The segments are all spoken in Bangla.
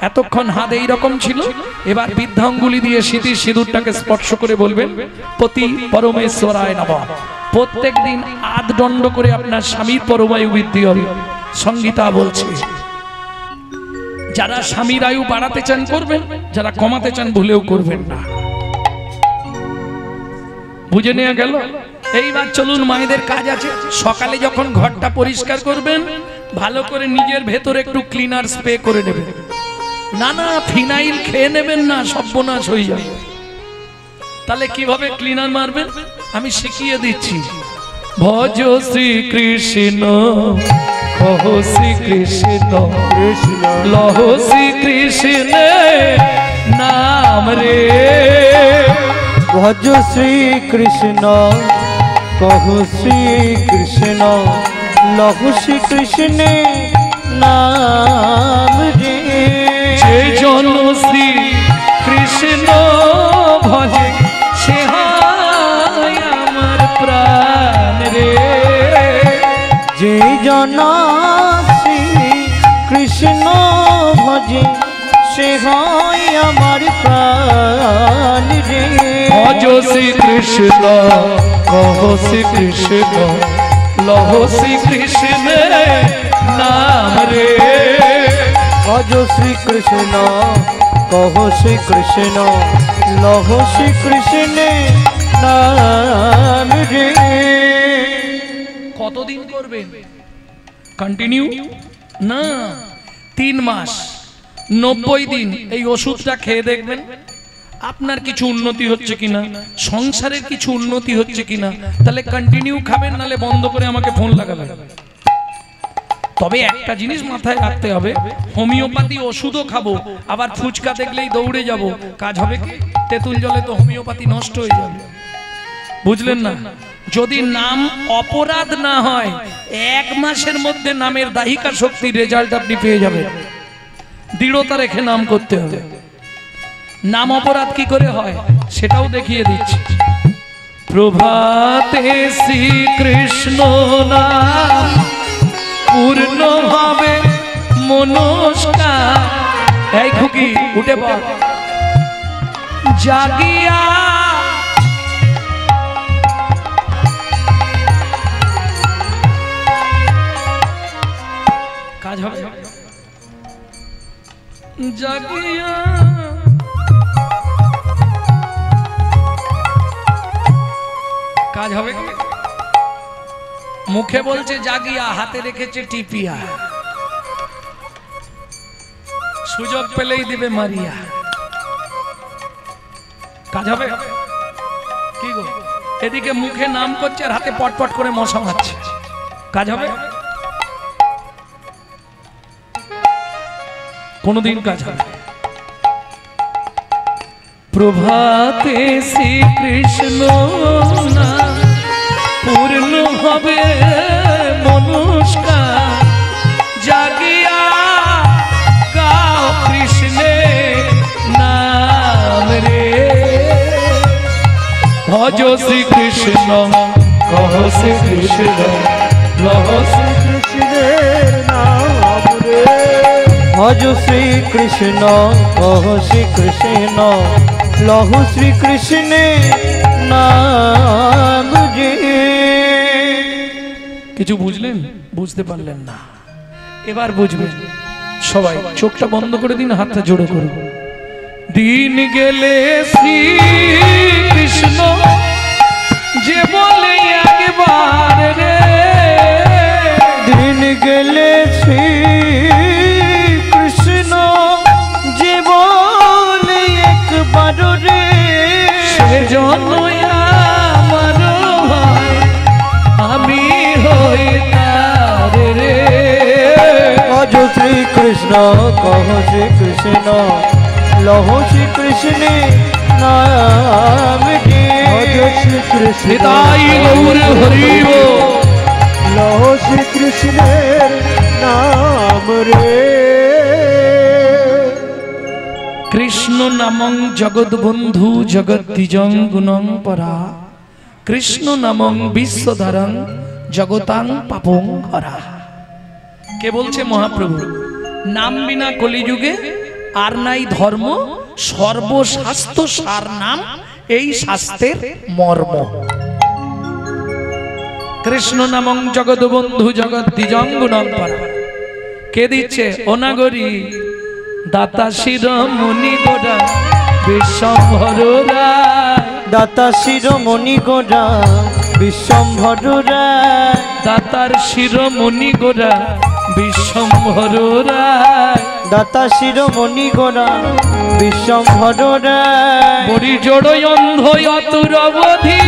এতক্ষণ হাত এই রকম ছিল, এবার বৃদ্ধাঙ্গুলি দিয়ে স্মৃতির সিঁদুরটাকে স্পর্শ করে বলবেন পতি পরমেশ্বরায় নমঃ। প্রত্যেক দিন আধ দণ্ড করে আপনার স্বামীর পরমায়ু বৃদ্ধি হবে। সংগীতা বলছে যারা স্বামীর আয়ু বাড়াতে চান করবেন, যারা কমাতে চান ভুলেও করবেন না। বুঝে নেওয়া গেল? এইবার চলুন, মায়েদের কাজ আছে। সকালে যখন ঘরটা পরিষ্কার করবেন, ভালো করে নিজের ভেতরে একটু ক্লিনার স্প্রে করে নেবেন। না না, ফিনাইল খেয়ে নেবেন না, সর্বনাশ হয়ে যাবে। তাহলে কিভাবে ক্লিনার মারবেন আমি শিখিয়ে দিচ্ছি। ভজ শ্রীকৃষ্ণ, কহ শ্রীকৃষ্ণ, লহ শ্রীকৃষ্ণ নাম রে। ভজ শ্রীকৃষ্ণ, কহ শ্রীকৃষ্ণ, লহ শ্রীকৃষ্ণ নাম রে। যে জন শ্রী কৃষ্ণ ভজে সে হয় আমার প্রাণ রে। যে জন শ্রী কৃষ্ণ ভজে সে হয় আমার প্রাণ রে। ভজ শ্রী কৃষ্ণ, কহ শ্রী কৃষ্ণ, লহ শ্রী কৃষ্ণ নাম রে। ভজ শ্রীকৃষ্ণ, কহ শ্রীকৃষ্ণ, লহ শ্রীকৃষ্ণ নাম রে। কতদিন করবেন? কন্টিনিউ না, 3 মাস 90 দিন এই ওষুধটা খেয়ে দেখবেন আপনার কিছু উন্নতি হচ্ছে কিনা, সংসারের কিছু উন্নতি হচ্ছে কিনা। তাহলে কন্টিনিউ খাবেন, নালে বন্ধ করে আমাকে ফোন লাগাবেন। তবে একটা জিনিস মাথায় রাখতে হবে, হোমিওপ্যাথি ওষুধও খাবো, আবার ফুচকা দেখলেই দৌড়ে যাব, কাজ হবে কি? তেঁতুল জলে তো হোমিওপ্যাথি নষ্ট হয়ে যাবে। বুঝলেন না? যদি নাম অপরাধ না হয়, 1 মাসের মধ্যে নামের দাহিকা শক্তির রেজাল্ট আপনি পেয়ে যাবেন। দৃঢ়তা রেখে নাম করতে হবে। নাম অপরাধ কি করে হয় সেটাও দেখিয়ে দিচ্ছি। প্রভাতে শ্রীকৃষ্ণ নাম পূর্ণ হবে মনস্কার। এই খুকি উঠে পড়, জাগিয়া কাজ হবে, জাগিয়া কাজ হবে। মুখে বলছে জাগিয়া, হাতে রেখেছে টিপিয়া, সুযোগ পেলেই দিবে মারিয়া। কাজ হবে কি গো? এদিকে মুখে নাম করছে আর হাতে পটপট করে মশা মারছে, কাজ হবে? কোনদিন কাজ হবে? প্রভাতে শ্রীকৃষ্ণ নাম পূর্ণ হবে মনস্কার। জাগিয়া গাও কৃষ্ণের নাম রে। ভজ শ্রীকৃষ্ণ, কহ শ্রীকৃষ্ণ, লহ শ্রীকৃষ্ণের নাম রে। ভজ শ্রীকৃষ্ণ, কহ শ্রীকৃষ্ণ, লহ শ্রীকৃষ্ণ নাম রে। কিছু বুঝলেন? বুঝতে পারলেন না, এবার বুঝবেন। সবাই চোখটা বন্ধ করে দিন, হাতটা জোড়ো করুন। দিন গেলে শ্রী কৃষ্ণ যে বলে একবার রে। দিন গেলে শ্রী কৃষ্ণ যে বলে একবার রে। সেজন্য আমার হয় আমি হই তার রে। ভজ শ্রীকৃষ্ণ, কহ শ্রীকৃষ্ণ, লহ শ্রীকৃষ্ণ নাম রে। ভজ শ্রীকৃষ্ণ, নিতাই গৌর হরি বল। লহ শ্রীকৃষ্ণের নাম রে। কৃষ্ণ নামং জগৎ বন্ধু জগদ্দিজং গুণং পরা। কৃষ্ণ নামং বিশ্বধরং জগতাং পাপং হরা। কে বলছে? মহাপ্রভু। নাম বিনা কলিযুগে আর নাই ধর্ম, সর্বশাস্ত্র সার নাম এই শাস্ত্রের মর্ম। কৃষ্ণ নামং জগৎ বন্ধু জগৎ দ্বিজঙ্গুণং পরা। কে দিচ্ছে? অনাগরী দাতা শিরোমণি গোরা বিশ্বম্ভর রায়। দাতা শিরোমণি গোরা বিশ্বম্ভর রায়। দাতার শিরোমণি গোরা বিশ্বম্ভর রায়। দাতা শিরোমণি গোরা বিশ্বম্ভর রায়। বড়ি জড়ই অন্ধ অতুর অবধি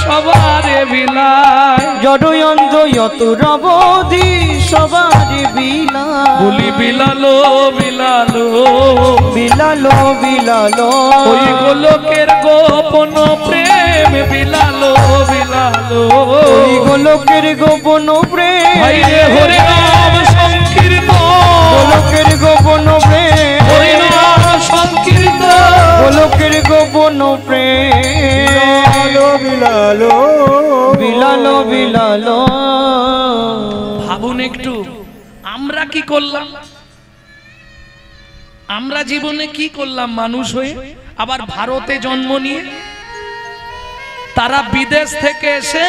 সবারে বিলায়। জড়ই অন্ধ অতুর অবধি সবারে বিলায়। বলি বিলালো বিলালো বিলালো বিলালো ওই গোলকের গোপন প্রেম বিলালো বিলালো। ওই গোলকের গোপন প্রেম ভাই রে হরে নাম সংকীর্তন। গোলকের গোপন প্রেম হরে নাম সংকীর্তন। গোলকের গোপন প্রেম বিলালো বিলালো বিলালো। ভাবুন একটু, আমরা কি করলাম? আমরা জীবনে কি করলাম মানুষ হয়ে? আবার ভারতে জন্ম নিয়ে তারা বিদেশ থেকে এসে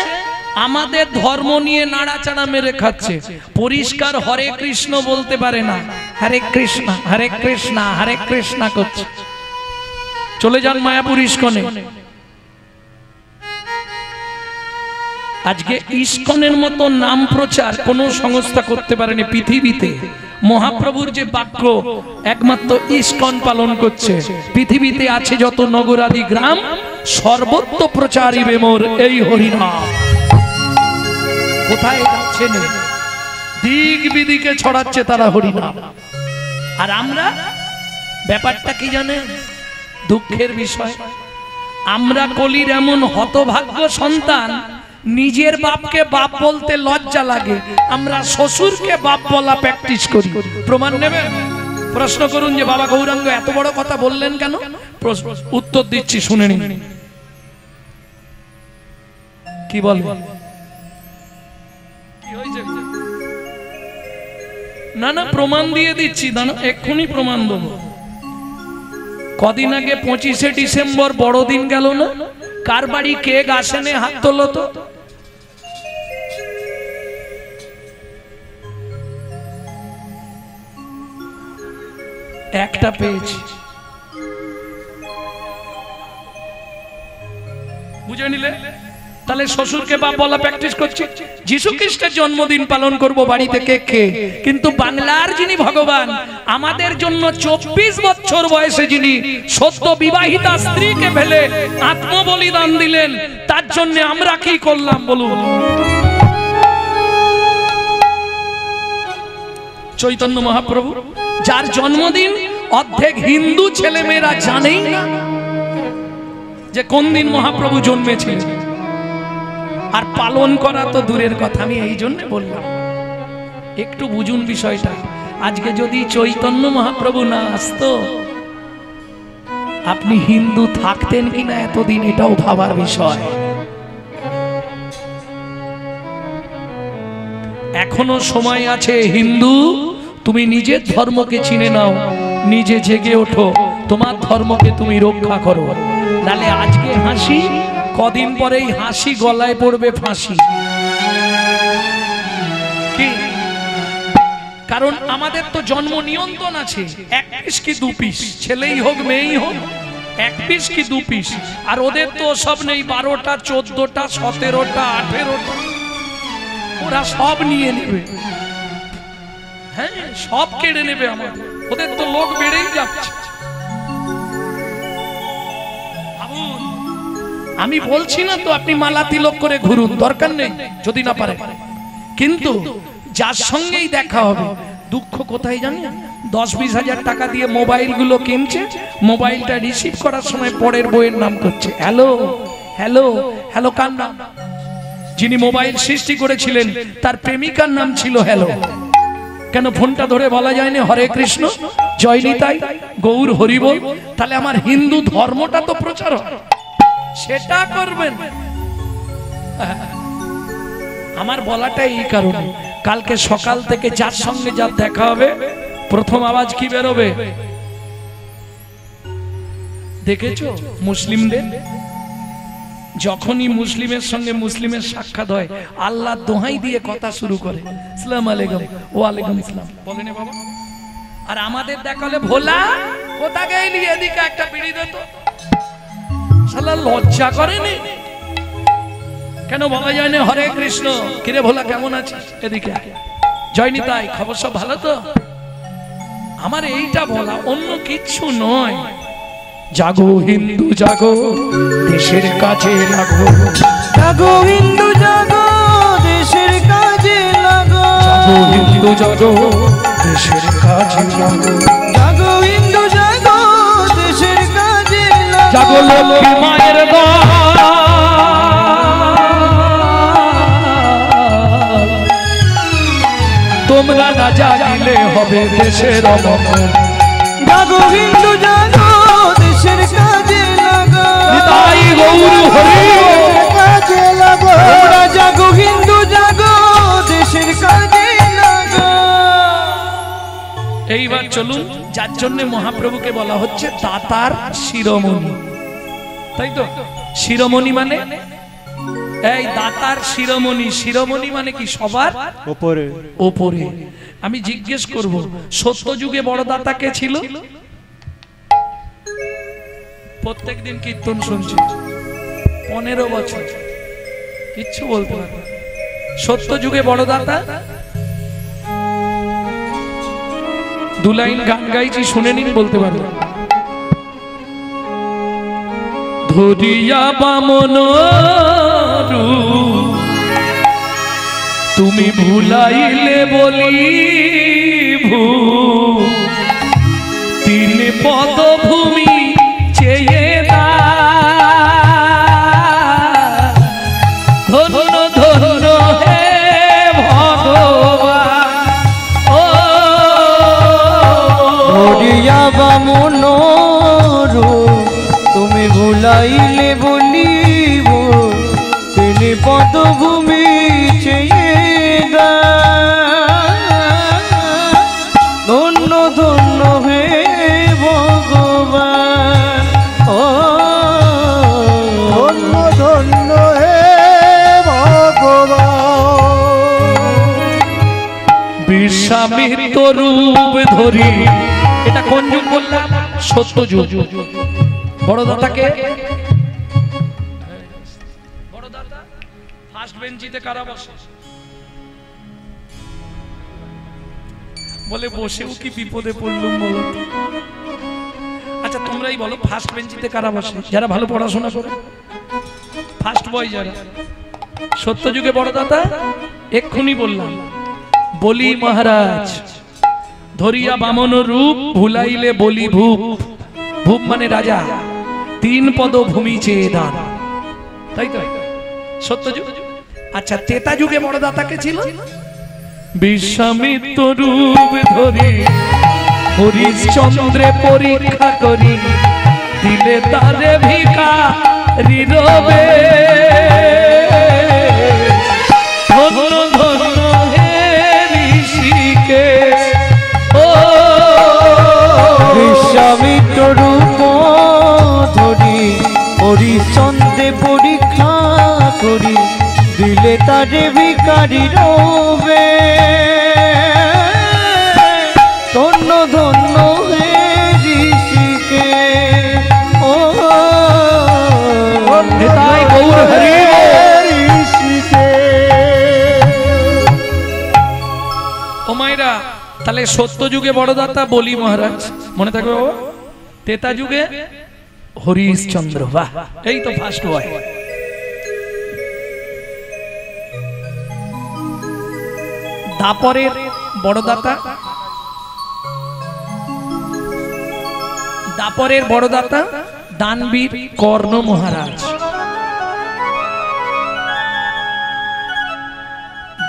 আমাদের ধর্ম নিয়ে নাড়াচাড়া মেরে খাচ্ছে। পরিষ্কার হরে কৃষ্ণ বলতে পারে না, হরে কৃষ্ণ হরে কৃষ্ণ হরে কৃষ্ণ করছে। চলে যান মায়াপুর ইস্কনে। আজকে ইস্কনের মতো নাম প্রচার কোন সংস্থা করতে পারেনি পৃথিবীতে। মহাপ্রভুর যে বাক্য একমাত্র ইস্কন পালন করছে। পৃথিবীতে আছে যত নগরাদি গ্রাম, সর্বত্র প্রচারিবে মোর এই হরিনাম। কোথায় যাচ্ছে না, দিক বিদিকে ছড়াচ্ছে তারা হরিনাম। আর আমরা ব্যাপারটা কি জানেন? দুঃখের বিষয়, আমরা কলির এমন হতভাগ্য সন্তান, নিজের বাপকে বাপ বলতে লজ্জা লাগে, আমরা শ্বশুরকে বাপ বলা প্র্যাকটিস করি। প্রমাণ নেবেন? প্রশ্ন করুন যে বাবা গৌরাঙ্গ এত বড় কথা বললেন কেন? উত্তর দিচ্ছি, শুনে নিন। কি বল? না না, প্রমাণ দিয়ে দিচ্ছি, দাঁড়া এক্ষুনি প্রমাণ দেবো। কদিন আগে 25শে ডিসেম্বর বড়দিন গেল না? কার বাড়ি কেক আসেনে? হাত তোলো তো। একটা পেয়েছি, বুঝে নিলে? তাহলে শ্বশুরকে বাপ বলা প্র্যাকটিস করছি। যিশু খ্রিস্টের জন্মদিন পালন করব বাড়িতে কেক খেয়ে, কিন্তু বাংলার যিনি ভগবান, আমাদের জন্য 24 বছর বয়সে যিনি সদ্য বিবাহিতা স্ত্রীকে ফেলে আত্মবলিদান দিলেন, তার জন্য আমরা কি করলাম বলুন? চৈতন্য মহাপ্রভু, যার জন্মদিন অর্ধেক হিন্দু ছেলেমেয়েরা জানেই না যে কোন দিন মহাপ্রভু জন্মেছিলেন। আর পালন করা তো দূরের কথা, আমি এই জন্য বললাম একটু বুঝুন বিষয়টা। আজকে যদি চৈতন্য মহাপ্রভু না আসতো, আপনি হিন্দু থাকতেন কিনা এতদিন, এটাও ভাবার বিষয়। এখনো সময় আছে। হিন্দু, তুমি নিজের ধর্মকে চিনে নাও, নিজে জেগে ওঠো, তোমার ধর্মকে তুমি রক্ষা করো। নালে আজকে হাসি, কদিন পরেই হাসি গলায় পড়বে ফাঁসি। কি? কারণ আমাদের তো জন্ম নিয়ন্ত্রণ আছে, 1 পিস কি 2 পিস, ছেলেই হোক মেয়েই হোক, 1 পিস কি 2 পিস। আর ওদের তো সব নেই, 12টা 14টা 17টা 18টা, ওরা সব নিয়ে নেবে। হ্যাঁ, সব কেড়ে নেবে আমাদের। ওদের তো লোক বেড়েই যাচ্ছে। আমি বলছি না তো আপনি মালা তিলক করে ঘুরুন, দরকার নেই যদি না পারে। কিন্তু যার সঙ্গেই দেখা হবে, দুঃখ কোথায় জানেন? 10-20 হাজার টাকা দিয়ে মোবাইল গুলো কিনছে, মোবাইলটা রিসিভ করার সময় পরের বইয়ের নাম করছে। হ্যালো হ্যালো হ্যালো, কার নাম? যিনি মোবাইল সৃষ্টি করেছিলেন তার প্রেমিকার নাম ছিল হ্যালো। কেন ফোনটা ধরে বলা যায়নি হরে কৃষ্ণ, জয় নিতাই, গৌর হরিবল? তাহলে আমার হিন্দু ধর্মটা তো প্রচার হয়, সেটা করবেন। আমার বলাটা এই কারণে, কালকে সকাল থেকে যার সঙ্গে যার দেখা হবে, প্রথম আওয়াজ কি বেরোবে? দেখেছো মুসলিমদের যখনই মুসলিমের সঙ্গে মুসলিমের সাক্ষাৎ হয় আল্লাহ দোহাই দিয়ে কথা শুরু করে আসসালামু আলাইকুম ওয়া আলাইকুম আসসালাম বলেন বাবা। আর আমাদের দেখালে ভোলা কোথা গেলি এদিকে একটা বিড়ি দে তো, শালা লজ্জা করেনি কেন বলা যায় না হরে কৃষ্ণ কিরে ভোলা কেমন আছিস এদিকে জয়নি তাই খবর সব ভালো তো? আমার এইটা বলা অন্য কিচ্ছু নয়। জাগো হিন্দু জাগো দেশের কাজে লাগো, জাগো হিন্দু জাগো দেশের কাজে লাগো, জাগো হিন্দু জাগো দেশের কাজে লাগো, জাগো হিন্দু জাগো দেশের কাজে লাগো, জাগো লক্ষ্মী মায়ের দল তোমরা না জাগিলে হবে দেশের অমঙ্গল। জাগো হিন্দু জাগো দেশের কাজে লাগো, নিতাই গৌর হরি কাজে লাগো, তোমরা জাগো হিন্দু জাগো দেশের কাজে লাগো। এইবার চলুন যার জন্য মহাপ্রভুকে বলা হচ্ছে দাতার শিরোমণি, তাই তো? শিরোমণি মানে এই দাতার শিরোমণি, শিরোমণি মানে কি সবার উপরে উপরে। আমি জিজ্ঞেস করব সত্য যুগে বড় দাতা কে ছিল? প্রত্যেকদিন কীর্তন শুনছি 15 বছর কিচ্ছু বলতে পারবো। সত্য যুগে বড় দাতা দু লাইন গান গাইছি শুনে নিন, বলতে পারবো। ধরিয়া বামন তুমি ভুলাইলে বলি তিন পদভূমি চেয়ে ধন্য ধন্য হে ভগবান ও ধরিয়া বামন তুমি ভুলাইলে বলিব তিনি পদভূমি চেয়ে ধন্য ধন্য হে ভগবান ও ধন্য ধন্য হে ভগবান। বিশ্বামিত্র রূপ ধরি, এটা কোন যুগ বললাম? সত্য যুগ। বড় দাতাকে বড় দাতা ফার্স্ট বেঞ্চিতে কারা বসে? বলে বসেও কি বিপদে পড়লুম বলো। আচ্ছা তোমরাই বলো ফার্স্ট বেঞ্চিতে কারা বসে? যারা ভালো পড়াশোনা করে, ফার্স্ট বয় যারা। সত্য যুগে বড় দাতা এক্ষুনি বললাম বলি মহারাজ। ধরিয়া বামন রূপ ভুলাইলে বলি ভূপ, ভূপ মানে রাজা, তিন পদ ভূমি চেয়ে দান, তাই তো সত্য যুগ। আচ্ছা ত্রেতা যুগে বড় দাতা কে ছিল? বিশ্বামিত্র রূপ ধরি হরিশ্চন্দ্রে পরীক্ষা করি দিলে তারে ভিখারি রবে ধন্য ধন্য হে ঋষিকেশ ও বিশ্বামিত্র রূপ ধরি হরিশ্চন্দ্রে পরীক্ষা করি দিলে তারে ভিখারি রবে ধন্য ধন্য হে ঋষিকেশ ও নিতাই গৌর হরি ও মায়েরা। তাহলে সত্য যুগে বড় দাতা বলি মহারাজ, মনে থাকবে বাবা। ত্রেতা যুগে হরিশ্চন্দ্র, বাহ এই তো ফার্স্ট বয়। দাপরের বড় দাতা, দাপরের বড় দাতা দানবীর কর্ণ মহারাজ।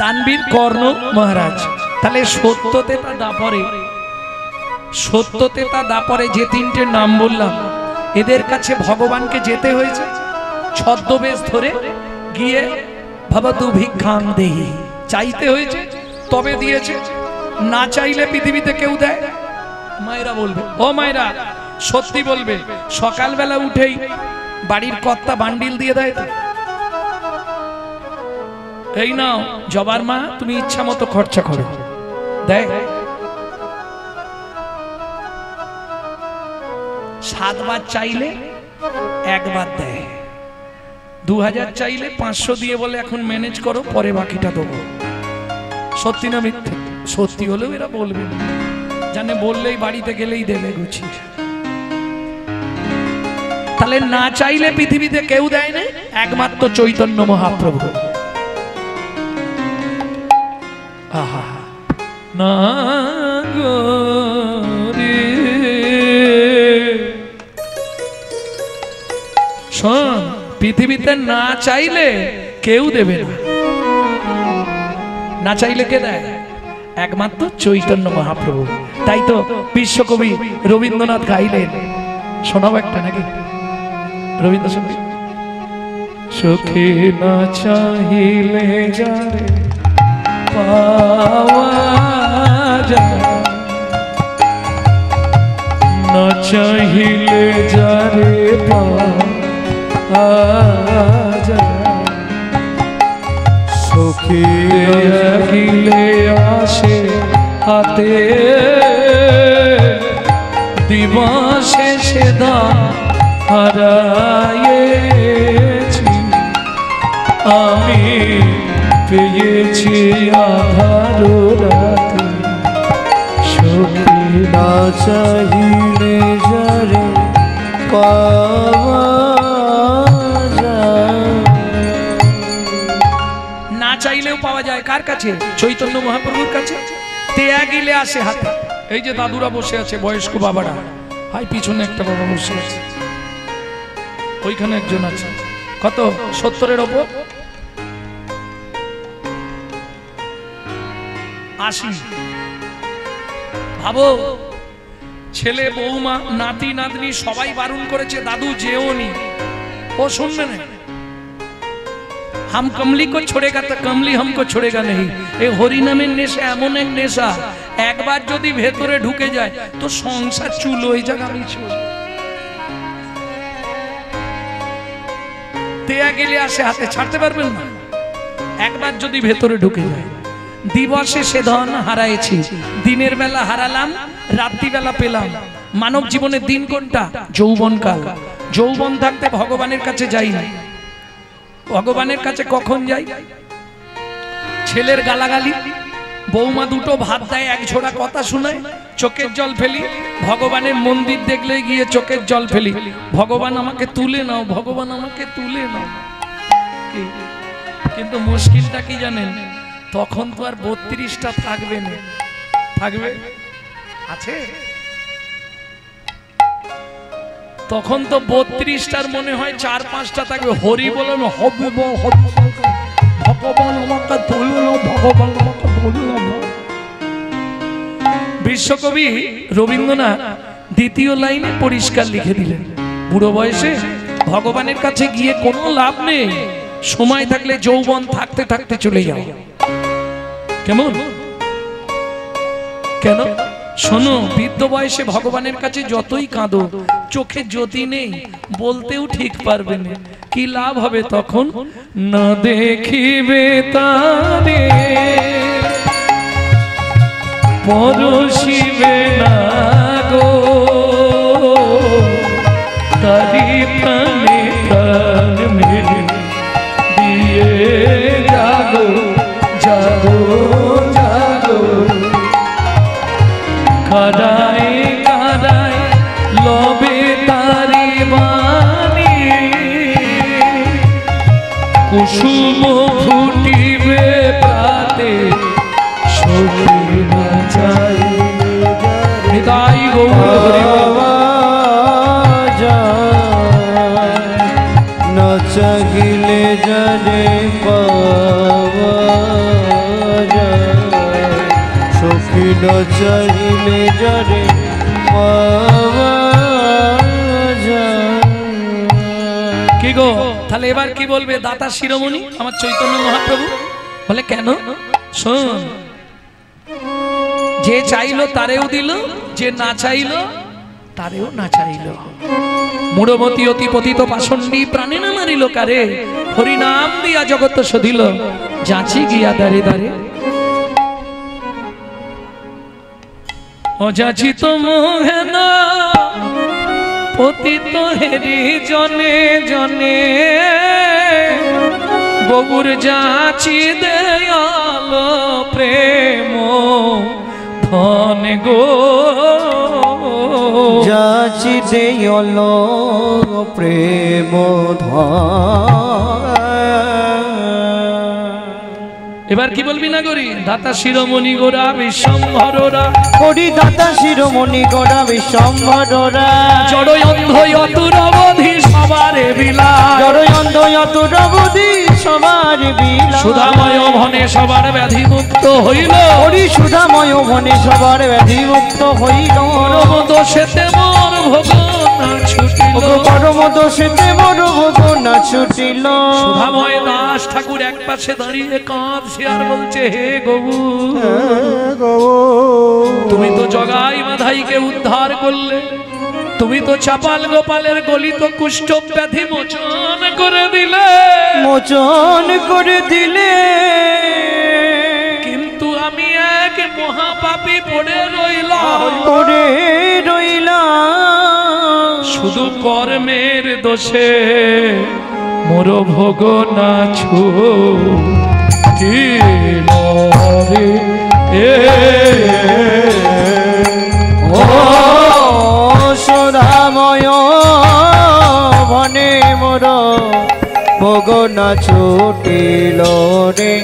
দানবীর কর্ণ মহারাজ। তাহলে সত্যতেতা দাপরে, সত্যতেতা দাপরে যে তিনটে নাম বললাম এদের কাছে ভগবানকে যেতে হয়েছে ছদ্মবেশ ধরে গিয়ে ভবতু ভিক্ষাং দেহি চাইতে হয়েছে, তবে দিয়েছে। না চাইলে পৃথিবীতে কেউ দেয়? মায়েরা বলবে ও মায়েরা সত্যি বলবে সকালবেলা উঠেই বাড়ির কর্তা বান্ডিল দিয়ে দেয় তো, এই নাও জবার মা তুমি ইচ্ছা মতো খরচা করো, দেয়? 7 বার চাইলে 1 বার দেয়, 2000 চাইলে 500 দিয়ে বলে এখন ম্যানেজ করো, পরে বাকিটা দেবো। সত্যি না মিথ্যে? সত্যি হলেও এরা বলবে না, জানে বললেই বাড়িতে গেলেই দেবে গুছিয়ে। তাহলে না চাইলে পৃথিবীতে কেউ দেয় না, একমাত্র চৈতন্য মহাপ্রভু। আহা না গো রে, শোন পৃথিবীতে না চাইলে কেউ দেবে না, না চাইলে কে দেয়? একমাত্র চৈতন্য মহাপ্রভু। তাই তো বিশ্বকবি রবীন্দ্রনাথ গাইলেন, শোনাবো একটা নাকি রবীন্দ্রসঙ্গীত? সুখে না চাহিলে যারে পাওয়া যায়, না চাহিলে যারে পাওয়া যায়, সুখে গিলে আসে হাতে দিবসে সেদা হারায়েছি, আমি পেয়েছি আধার রাতে, সুখে না চাহিলে যারে পাওয়া যায়। না চাইলেও পাওয়া যায় কার কাছে? চৈতন্য মহাপ্রভুর কাছে। তেয়া গিলে আসে হাতে। এই যে দাদুরা বসে আছে, বয়স্ক বাবারা, হাই পিছনে একটা বাবা বসে আছে, ওইখানে একজন আছে, কত 70-এর ওপর, 80। ভাবো ছেলে বৌমা নাতি নাতনি সবাই বারণ করেছে, দাদু যেও নি, ও শুনবে না। हम कमली को छोड़ेगा तो कमली हमको छोड़ेगा नहीं। এই হরি নামের নেশা এমন এক নেশা, একবার যদি ভেতরে ঢুকে যায় তো সংসার চুল হয়ে যাবে। আমি তেয়া গেলে আসে হাতে, ছাড়তে পারবেন না একবার যদি ভেতরে ঢুকে যায়। দিবসে সে ধন হারাইছি, দিনের বেলা হারালাম, রাত্রিবেলা পেলাম। মানব জীবনের দিন কোনটা? যৌবনকাল। যৌবন থাকতে ভগবানের কাছে যাই না। ভগবানের কাছে কখন যাই? ছেলের গালাগালি, বৌমা দুটো ভাত দেয়, এক ঝোড়া কথা শোনায়, চোখের জল ফেলি। ভগবানের মন্দির দেখলে গিয়ে চোখের জল ফেলি, ভগবান আমাকে তুলে নাও, ভগবান আমাকে তুলে নাও। কিন্তু মুশকিলটা কি জানেন? তখন তো আর 32টা থাকবে না, থাকবে আছে তখন তো 32টার মনে হয় 4-5টা থাকবে। হরি বলেন ভগবান আমাকে তুলে নাও, ভগবান আমাকে তুলে নাও। বিশ্বকবি রবীন্দ্রনাথ দ্বিতীয় লাইনে পরিষ্কার লিখে দিলেন, বুড়ো বয়সে ভগবানের কাছে গিয়ে কোনো লাভ নেই, সময় থাকলে যৌবন থাকতে থাকতে চলে যাও। কেমন? কেন? শোনো, বৃদ্ধ বয়সে ভগবানের কাছে যতই কাঁদো, চোখে জ্যোতি নেই, বলতেও ঠিক পারবে না, কি লাভ হবে তখন? না দেখিবে তারে পরশিবে না গো, তারি প্রাণে প্রাণ মেরে দিয়ে জাগো জাগো জাগো, কাদায় কাদায় লবে তারি বাণী, কুসুম ফুটিবে প্রাতে সখী না চাই। হৃদয় গৌর না চাহিলে যারে পাওয়া যায়, সখী না চাহিলে যারে পাওয়া যায়। কি গো, তাহলে এবার কি বলবে দাতা শিরোমণি আমার চৈতন্য মহাপ্রভু? বলে কেন? শোন, যে চাইলো তারেও দিল, যে না চাইলো তারেও নাচাইল। মূঢ়মতি অতি পতিত পাষণ্ডী প্রাণে না মারিল কারে, হরিনাম দিয়া জগৎ সধিল, যাচি গিয়া দাঁড়ে দাঁড়ে। অযাচিত মোহে না পতিত হেরি জনে জনে, গৌর যাচি দয়াল প্রেম ধন গো, যাচি দয়াল প্রেম ধন। এবার কি বলবি না গরি? দাতা শিরোমণি গোরা বিশ্বম্ভররা, হরি দাতা শিরোমণি গোরা বিশ্বম্ভররা, জড় অন্ধ অতুর অবধি সবারে বিলা, জড় অন্ধ অতুর অবধি সবার বিলা, সুধাময় ভনে সবার ব্যাধি মুক্ত হইল, হরি সুধাময় ভনে সবার ব্যাধি মুক্ত হইল, পরম দোষেতে মোর ভোগনা ছুটিল, পরম দোষেতে মোর ভোগনা ছুটিল। সুধাময় দাস ঠাকুর এক পাশে দাঁড়িয়ে কাঁদছে আর বলছে, হে গবু, তুমি তো জগাই মাধাইকে উদ্ধার করলে, তুমি তো চাপাল গোপালের গলিত কুষ্ঠ ব্যাধি মোচন করে দিলে, মোচন করে দিলে, কিন্তু আমি এক মহাপাপী পড়ে রইলাম, পড়ে রইলাম, শুধু কর্মের দোষে মোর ভোগ না ছুটিল রে। ও সুধাময় ভনে মোর ভোগ না ছুটিল রে।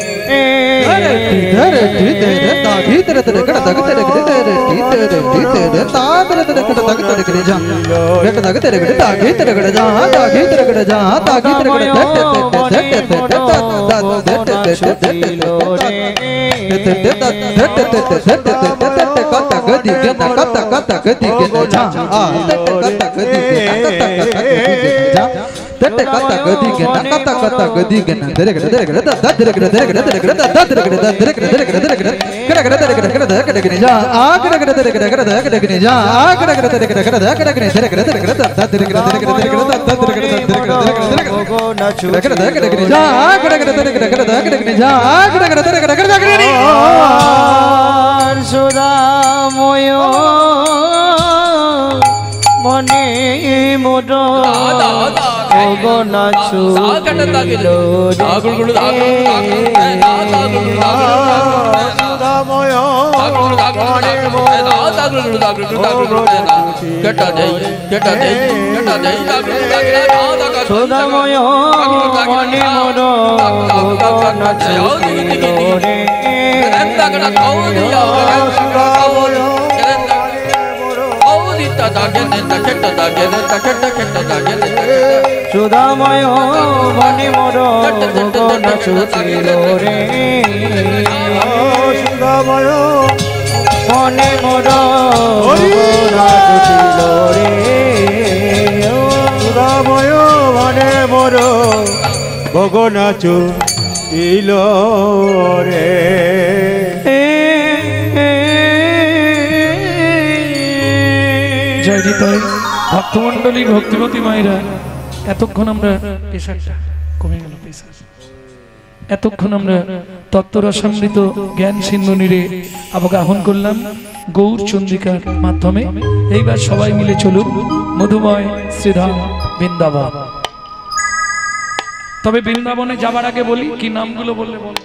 সুধাময় মনে মোর ভোগনা ছুটিল সুধাময় মনে মোর ভোগনা ছুটিল রে। সুধাময় মনে মোর ভোগনা ছুটিল রে। সুধাময় মনে মোর ভোগনা ছুটিল রে। সুধাময় মনে মোর ভোগনা ছুটিল রে। জয় নিতাই। ভক্তমণ্ডলী ভক্তিমতী মায়েরা, এতক্ষণ আমরা পেশাটা কমে গেল, এতক্ষণ আমরা তত্ত্বরসামৃত জ্ঞান সিন্ধুনিরে অবগাহন করলাম গৌর চন্দ্রিকার মাধ্যমে। এইবার সবাই মিলে চলুন মধুময় শ্রীধাম বৃন্দাবন। তবে বৃন্দাবনে যাবার আগে বলি, কি নামগুলো বললে বল।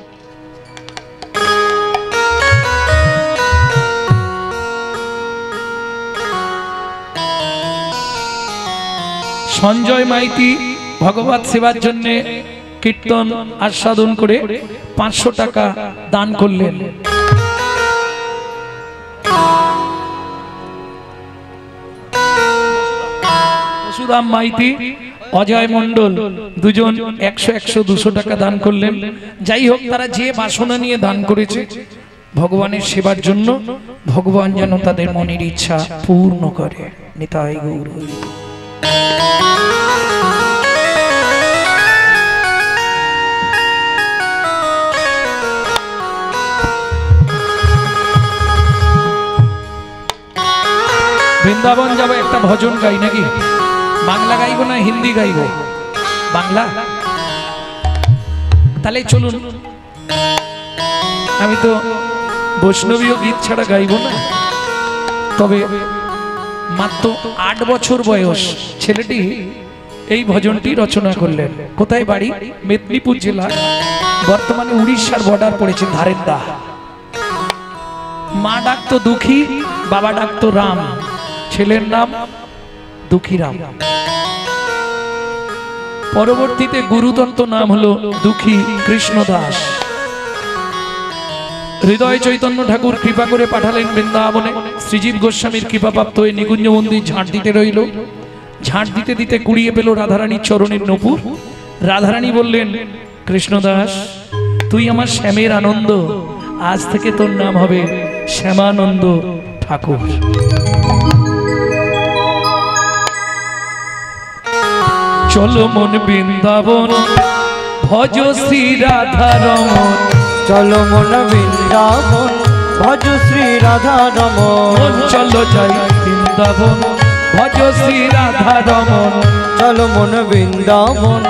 সঞ্জয় মাইতি ভগবত সেবার জন্য কীর্তন আস্বাদন করে 500 টাকা দান করলেন। বসুধাম মাইতি, অজয় মণ্ডল দুজন 100-100-200 টাকা দান করলেন। যাই হোক, তারা যে বাসনা নিয়ে দান করেছে ভগবানের সেবার জন্য, ভগবান যেন তাদের মনের ইচ্ছা পূর্ণ করে। নিতাই গৌর। বৃন্দাবন যাবো, একটা ভজন গাই নাকি? বাংলা গাইবো না হিন্দি গাইবো? বাংলা। তাহলে চলুন, আমি তো বৈষ্ণবীয় গীত ছাড়া গাইবো না। তবে মাত্র 8 বছর বয়স ছেলেটি এই ভজনটি রচনা করলেন। কোথায় বাড়ি? মেদিনীপুর জেলা, বর্তমানে উড়িষ্যার বর্ডার পড়েছে ধারেন্দা। মা ডাকতো দুঃখী, বাবা ডাকতো রাম, ছেলের নাম দুঃখীরাম। পরবর্তীতে গুরুতন্ত্র নাম হলো দুঃখী কৃষ্ণদাস। হৃদয় চৈতন্য ঠাকুর কৃপা করে পাঠালেন বৃন্দাবনে। শ্রীজীব গোস্বামীর কৃপাপ্রাপ্ত হয়ে নিকুঞ্জ মন্দির ঝাঁট দিতে রইল। ঝাঁট দিতে দিতে কুড়িয়ে পেল রাধারানীর চরণের নূপুর। রাধারানী বললেন, কৃষ্ণদাস তুই আমার শ্যামের আনন্দ, আজ থেকে তোর নাম হবে শ্যামানন্দ ঠাকুর। চলো মন বৃন্দাবন, ভজ শ্রী রাধারমণ। চলো মন বৃন্দাবন, ভজ শ্রী রাধারমণ। চলো যাই বৃন্দাবন, ভজ শ্রী রাধারমণ। চলো মন বৃন্দাবন,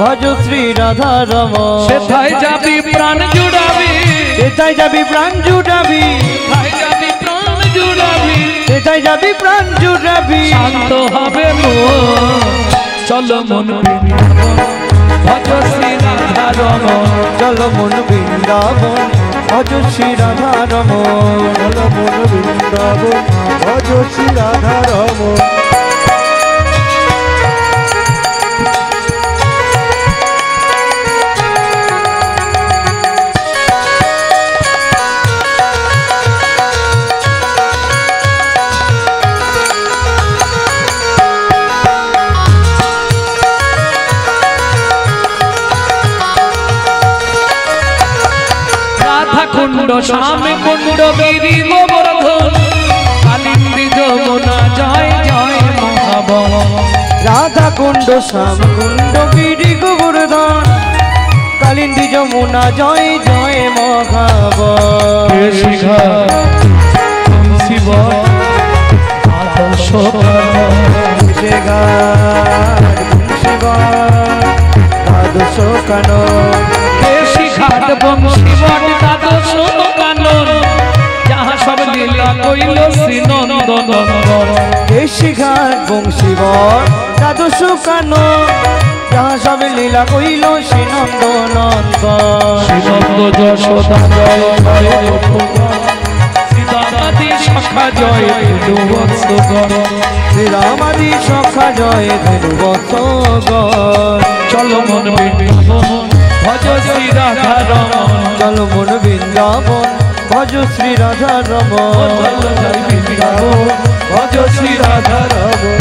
ভজ শ্রী রাধারমণ। সেথায় যাবি প্রাণ জুড়াবি, সেথায় যাবি প্রাণ জুড়াবি, সেথায় যাবি প্রাণ জুড়াবি, সেথায় যাবি প্রাণ জুড়াবি। শান্ত হবে মন। চলো মন বৃন্দাবন, ভজ শ্রী রাধারমণ। চলো মন বৃন্দাবন, ভজ শ্রী রাধারমণ। চলো মন বৃন্দাবন, ভজ শ্রী রাধারমণ। কুণ্ড শ্যামে কুণ্ড গিরি গোবর্ধন, কালিন্দী যমুনা জয় জয় মহাবন। রাধা কুণ্ড শ্যাম কুণ্ড গিরি গোবর্ধন, কালিন্দী যমুনা জয় জয় মহাবন। শিব আদর্শ দ্বাদশ কানন, ঘাট বংশীবট দ্বাদশ কানন, যাহা সব লীলা কইল শ্রী নন্দনন্দন। কেশি ঘাট বংশীবট দ্বাদশ কানন, যাহা সব লীলা কইল শ্রী নন্দনন্দন। শ্রীনন্দ যশোদা জয় জয় শ্রীদাদি সখা জয় ধেনুবৎসগণ। শ্রীরামাদি সখা জয় ধেনুবৎসগণ। চলো মন বৃন্দাবন, ভজ শ্রী রাধারমণ। চলো মন বৃন্দাবন, ভজ শ্রী রাধারমণ। চলো যাই বৃন্দাবন, ভজ শ্রী রাধারমণ।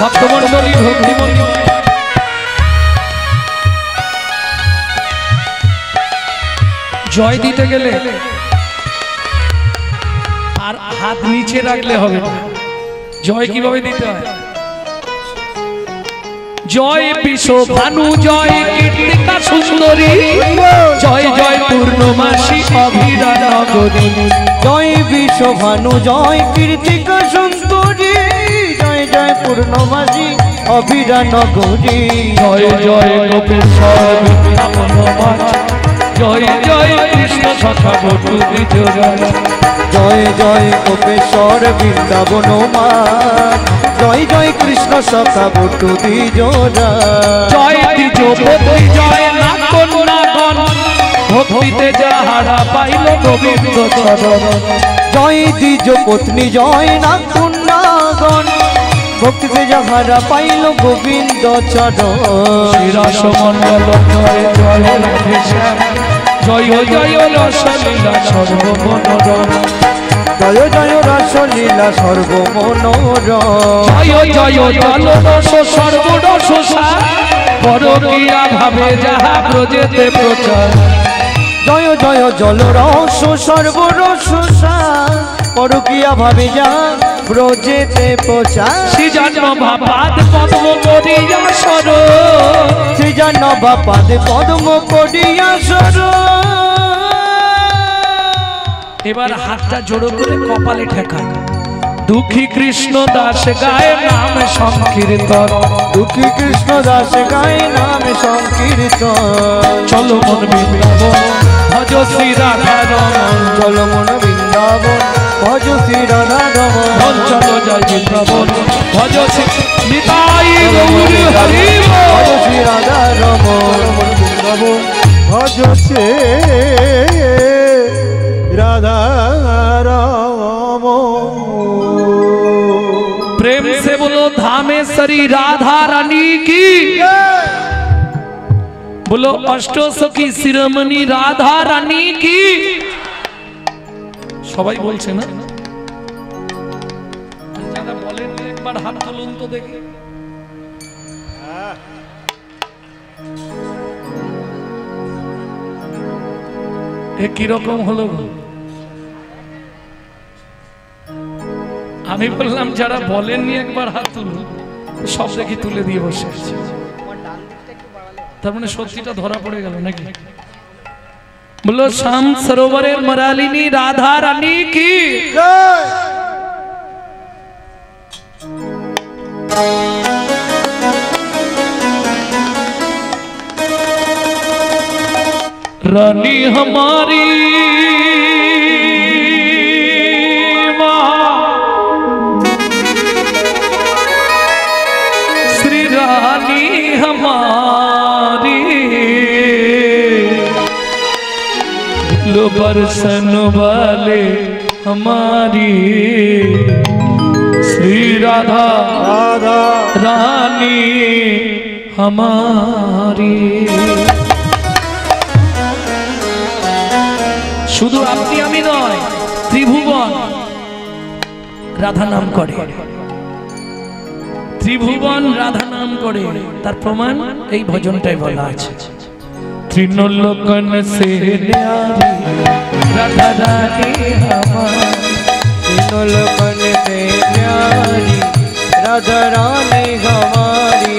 ভক্তমণ্ডলী ভক্তিমণ্ডলী জয় দিতে গেলে আর হাত নিচে রাখলে হবে না। জয় কিভাবে দিতে হয়? জয় বিশ্ব ভানু, জয় কীর্তিকা সুন্দরী, জয় জয় পূর্ণমাসী অভিরা নগরী। জয় বিশ্ব ভানু, জয় কীর্তিকা সুন্দরী, জয় জয় পূর্ণমাসী অভিরা নগরী। জয় জয় গোপেশ্বর বৃন্দাবন মাঝ, জয় জয় কৃষ্ণ সখা বটু বিজয়। জয় জয় গোপেশ্বর বৃন্দাবন মা, জয় জয় কৃষ্ণ সখা বটু বিজোরা। জয় দ্বিজপতি, জয় নাগন নাগন, ভক্তিতে যাহারা পাইল গোবিন্দ চরণ। জয় দ্বিজ পত্নী, জয় নাগন নাগন, ভক্তিতে যাহারা পাইল গোবিন্দ চরণ। শ্রীরাস মন্ডল জয় জয় রাধে শ্যাম, জয় জয় রসলীলা সর্বমনোরম। জয় জয় রসলীলা সর্বমনোরম। জয় জয় জল রস সর্বরস সার, পরকীয়া ভাবে যাহা ব্রজেতে প্রচার। জয় জয় জল রস সর্বরস সার, পরকীয়া ভাবে যা ব্রজেতে প্রচার। শ্রীজাহ্নবা পাদ পদ্ম করিয়া সরণ, শ্রীজাহ্নবা পাদ পদ্ম করিয়া সরণ। এবার হাতটা জোড়ো করে কপালে ঠেকান। দুঃখী কৃষ্ণ দাস গায়ে নাম সংকীর্তন, দুঃখী কৃষ্ণ দাস গায়ে নাম সংকীর্তন। চলো মন বৃন্দাবন ভজ শ্রী রাধা রমন, চলো মন বৃন্দাবন ভজ শ্রী রাধা রমন। চলো জয় বৃন্দাবন ভজ শ্রী নিতাই গৌর হরি ভজ শ্রী রাধা রমন। বৃন্দাবন ভজ শ্রী রাধা রমন। प्रेम से बोलो धामेश्वरी राधा रानी की, बोलो अष्टो सखी शिरोमणि राधा रानी की। সবাই বলছে না? যারা বলেন একবার হাত তুলুন তো দেখি। এ কি রকম হলো? আমি বললাম যারা বলেননি একবার হাত তুলুন, সব দেখি তুলে দিয়ে বসে আছে। তার মানে সত্যিটা ধরা পড়ে গেল নাকি? বলো শ্যাম সরোবরের মরালিনী রাধা রানী কি। रानी हमारी रानी हमारी, लो बरसन वाले हमारी श्री राधा राधा रानी हमारी। শুধু আপনি আমি নয়, ত্রিভুবন রাধা নাম করে, ত্রিভুবন রাধা নাম করে। তার প্রমাণ এই ভজনটাই বলা আছে। त्रिलोकन से न्यारी राधा रानी हमारी, त्रिलोकन से न्यारी राधा रानी हमारी।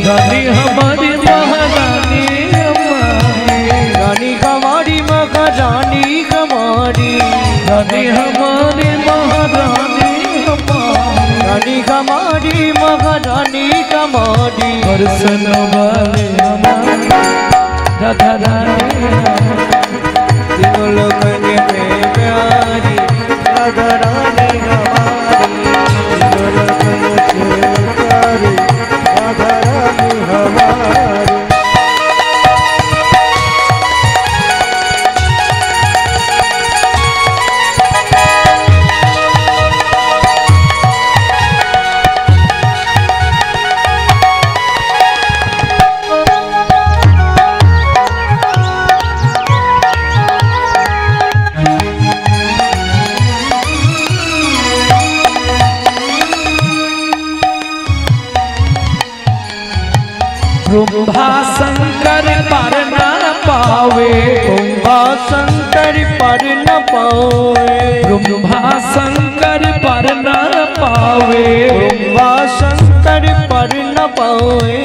रानी हमारी महारानी हमारी, रानी हमारी महारानी हमारी। रानी हमारी महारानी हमारी, रानी हमारी महारानी हमारी। दर्शन वाले हमारी राधा रानी त्रिलोकन में प्यारी राधा रानी हमारी। त्रिलोकन से प्यारी राधा रानी हमारी। ब्रह्मा शंकर पर न पावे, ब्रह्मा शंकर पर न पावे। ब्रह्मा शंकर पर न पावे, ब्रह्मा शंकर पर न पावे।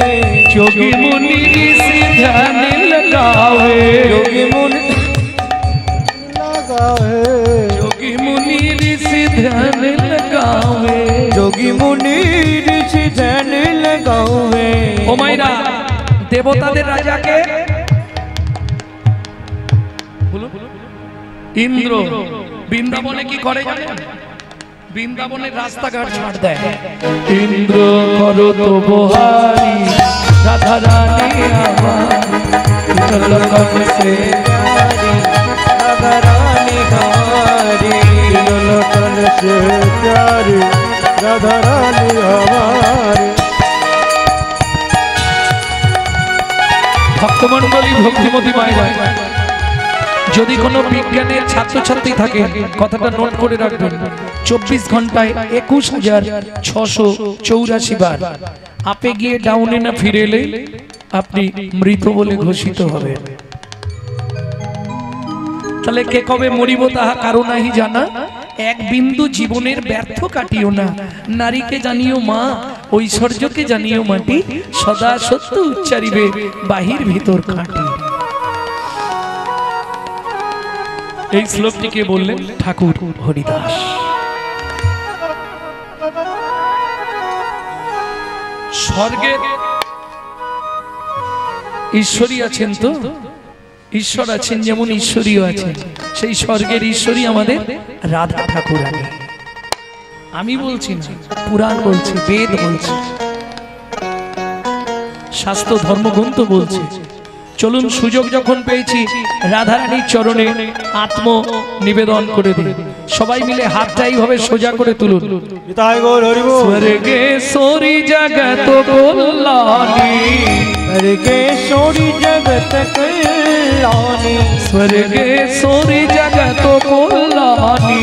जोगी मुनि ऋषि ध्यान लगावे, योगी मुनि लगावे। जोगी मुनि ऋषि ध्यान लगावे, जोगी मुनि ऋषि ध्यान लगावे। ও মাইরা দেবতাদের রাজাকে ইন্দ্র বৃন্দাবনে কি করে জানেন? বৃন্দাবনের রাস্তাঘাট ছাড় দেয়। ইন্দ্র করো তো বহারি রাধা রানী আমার, त्रिलोकन से प्यारी राधा रानी हमारी। त्रिलोकन से प्यारी राधा रानी हमारी। ভক্তমণ্ডলী ভক্তিমতী মায়েরা, যদি কোনো বিজ্ঞানের ছাত্রছাত্রী থাকে কথাটা নোট করে রাখবেন। 24 ঘন্টায় 21,684 বার আপে গিয়ে ডাউনে না ফিরে এলে আপনি মৃত বলে ঘোষিত হবেন। তাহলে কে কবে মরিব তাহা কারো নাহি জানা, এক বিন্দু জীবনের ব্যর্থ কাটিও না। নারীকে জানিও মা, ঐশ্বর্যকে জানিও মাটি, সদা সত্য উচ্চারিবে বাহির ভিতর খাঁটি। এই শ্লোকটিকে বললেন ঠাকুর হরিদাস। স্বর্গে ঈশ্বরী আছেন, তো ঈশ্বর আছেন, যেমন ঈশ্বরীও আছেন। সেই স্বর্গের ঈশ্বরী আমাদের রাধা ঠাকুর। আমি বলছি না, পুরাণ বলছে, বেদ বলছে, শাস্ত্র ধর্মগ্রন্থ বলছে। চলুন সুযোগ যখন পেয়েছি রাধারানীর চরণে আত্ম নিবেদন করে দিই। সবাই মিলে হাতটা এইভাবে সোজা করে তুলুন। স্বর্গেশ্বরী জগত কল্যাণী, স্বর্গেশ্বরী জগত কল্যাণী, স্বর্গেশ্বরী জগত কল্যাণী,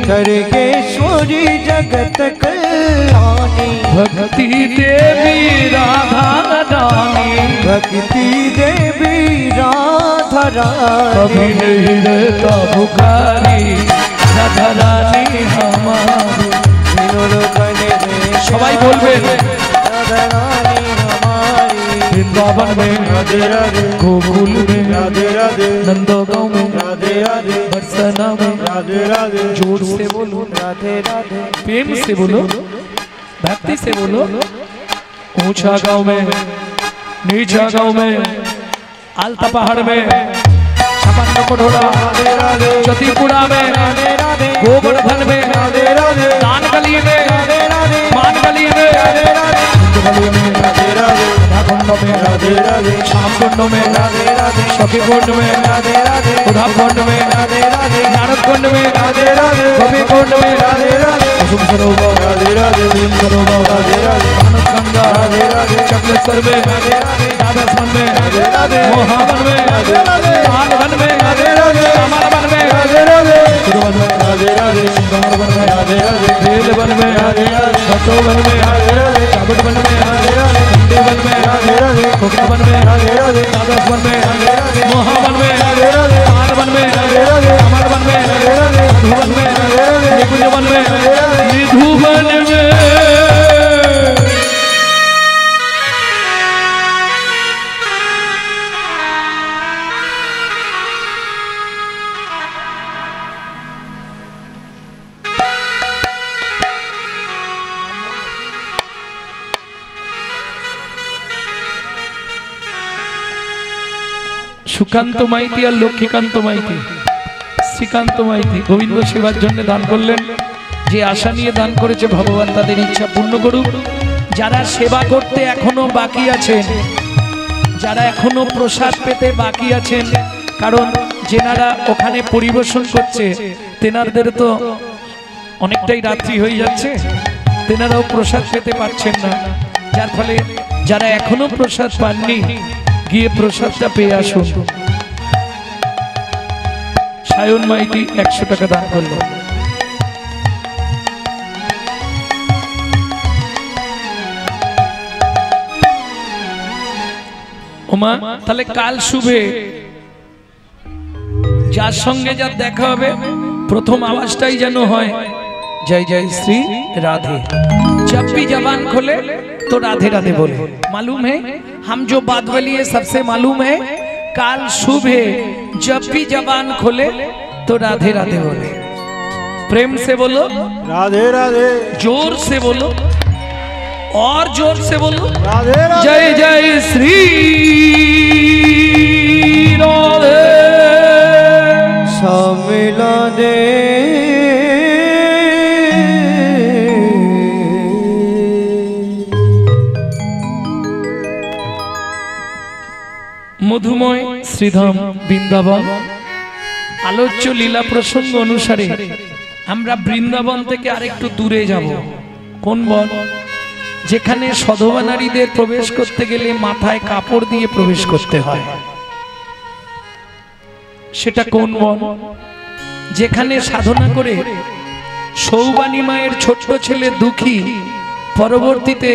স্বর্গেশ্বরী জগত কল্যাণী। ভক্তি দেবী রাধা রানী, ভক্তি দেবী রাধা রানী, कभी नहीं रहता पुकारी राधा रानी हमारी। সবাই বলবেন राधा रानी हमारी। वृंदावन में राधे राधे, गोकुल में राधे राधे, नंदगांव में राधे राधे, बरसाना में राधे राधे, जोर से बोलो, राधे राधे, प्रेम से बोलो, भक्ति से बोलो। ऊंचा गांव में, नीचा गांव में, आलता पहाड़ में, छपन कटोरा, चतीपुरा में, गोवर्धन में, दान गली में, मान गली में, गली में, कुंड में, श्याम कुंड में, सखी कुंड में, उधा कुंड में, नारद कुंड में, कवि कुंड में, कुसुम सरोवर, भीम सरोवर, मानस गंगा, चक्लेश्वर में, राधास्वन में, मोहावन में, मालवन में, कमलवन में, तिरुवन में, सिंगारवन में, बेलवन में, घटोवन में, काबटवन में, नंदीवन में, कोकरावन में, राधास्वन में, मोहावन में, मालवन में, कमलवन में, मधुवन में, निकुंजवन में, निधुवन में। সুকান্ত মাইতি আর লক্ষ্মীকান্ত মাইতি, শ্রীকান্ত মাইতি গোবিন্দ সেবার জন্য দান করলেন। যে আশা নিয়ে দান করেছে ভগবান তাদের ইচ্ছা পূর্ণ করুক। যারা সেবা করতে এখনো বাকি আছেন, যারা এখনো প্রসাদ পেতে বাকি আছেন, কারণ যেনারা ওখানে পরিবেশন করছে তেনাদের তো অনেকটাই রাত্রি হয়ে যাচ্ছে, তেনারাও প্রসাদ পেতে পারছেন না। যার ফলে যারা এখনো প্রসাদ পাননি গিয়ে প্রসাদটা পেয়ে আসুন। সায়ন মাইতি 100 টাকা দান করল। ওমা, তাহলে কাল শুভে যার সঙ্গে যার দেখা হবে প্রথম আওয়াজটাই যেন হয় जय जय श्री राधे। जब भी जबान खोले तो राधे राधे बोले। मालूम है हम जो बात बोली है सबसे मालूम है, काल शुभ है, जब भी जबान खोले तो राधे राधे बोले। प्रेम से बोलो राधे राधे, जोर से बोलो और जोर से बोलो राधे राधे, जय जय श्री राधे। सम्मिला दे মধুময় শ্রীধাম বৃন্দাবন। আলোচ্য লীলা প্রসঙ্গ অনুসারে আমরা বৃন্দাবন থেকে আরেকটু দূরে যাব। কোন বন? যেখানে সধবা নারীদের প্রবেশ করতে গেলে মাথায় কাপড় দিয়ে প্রবেশ করতে হয়। সেটা কোন বন? যেখানে সাধনা করে সৌবানী মায়ের ছোট্ট ছেলে দুঃখী পরবর্তীতে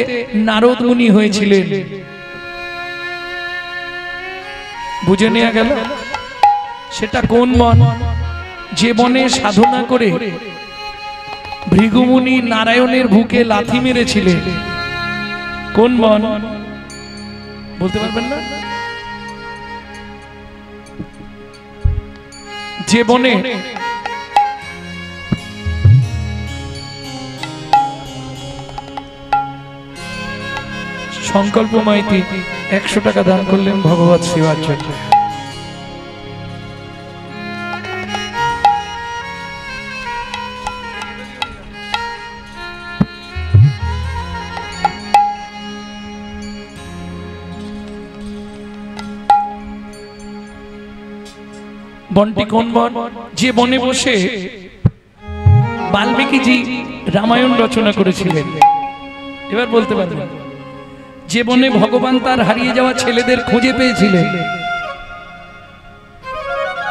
নারদ মুনি হয়েছিলেন। বুঝে নেওয়া গেল সেটা কোন বন? যে বনে সাধনা করে ভৃগুমুনি নারায়ণের বুকে লাথি মেরেছিলেন। কোন বন বলতে পারবেন না? যে বনে সংকল্প মাইতি 100 টাকা দান করলেন ভগবত সেবার জন্য। বনটি কোন বন? যে বনে বসে বাল্মীকিজি রামায়ণ রচনা করেছিলেন। এবার বলতে পারবেন যে বনে ভগবান তার হারিয়ে যাওয়া ছেলেদের খুঁজে পেয়েছিলেন,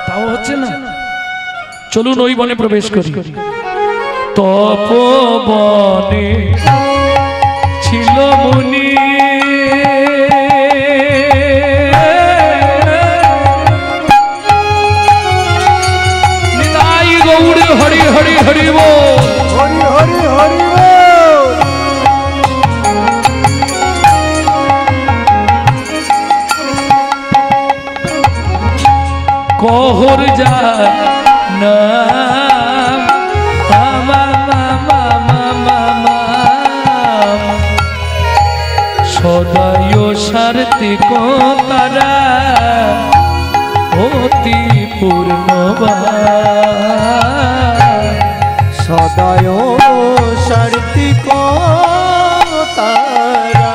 তাও হচ্ছে না। চলুন ওই বনে প্রবেশ করি। তপবনে ছিল মুনি, হরি হরি হরি বল, হরি হরি হরি বল। কহর যা নাম সদায় সারতে তারা অতি পূর্ণবান, সদায় সার্থিক তারা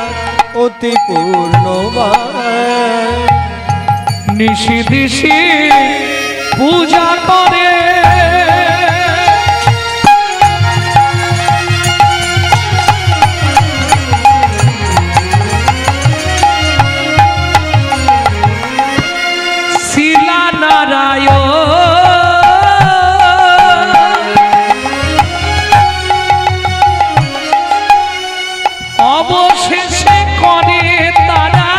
অতি পূর্ণবান, নিশি দিশি পূজা করে শিলা নারায়ণ, অবশেষে করে তারা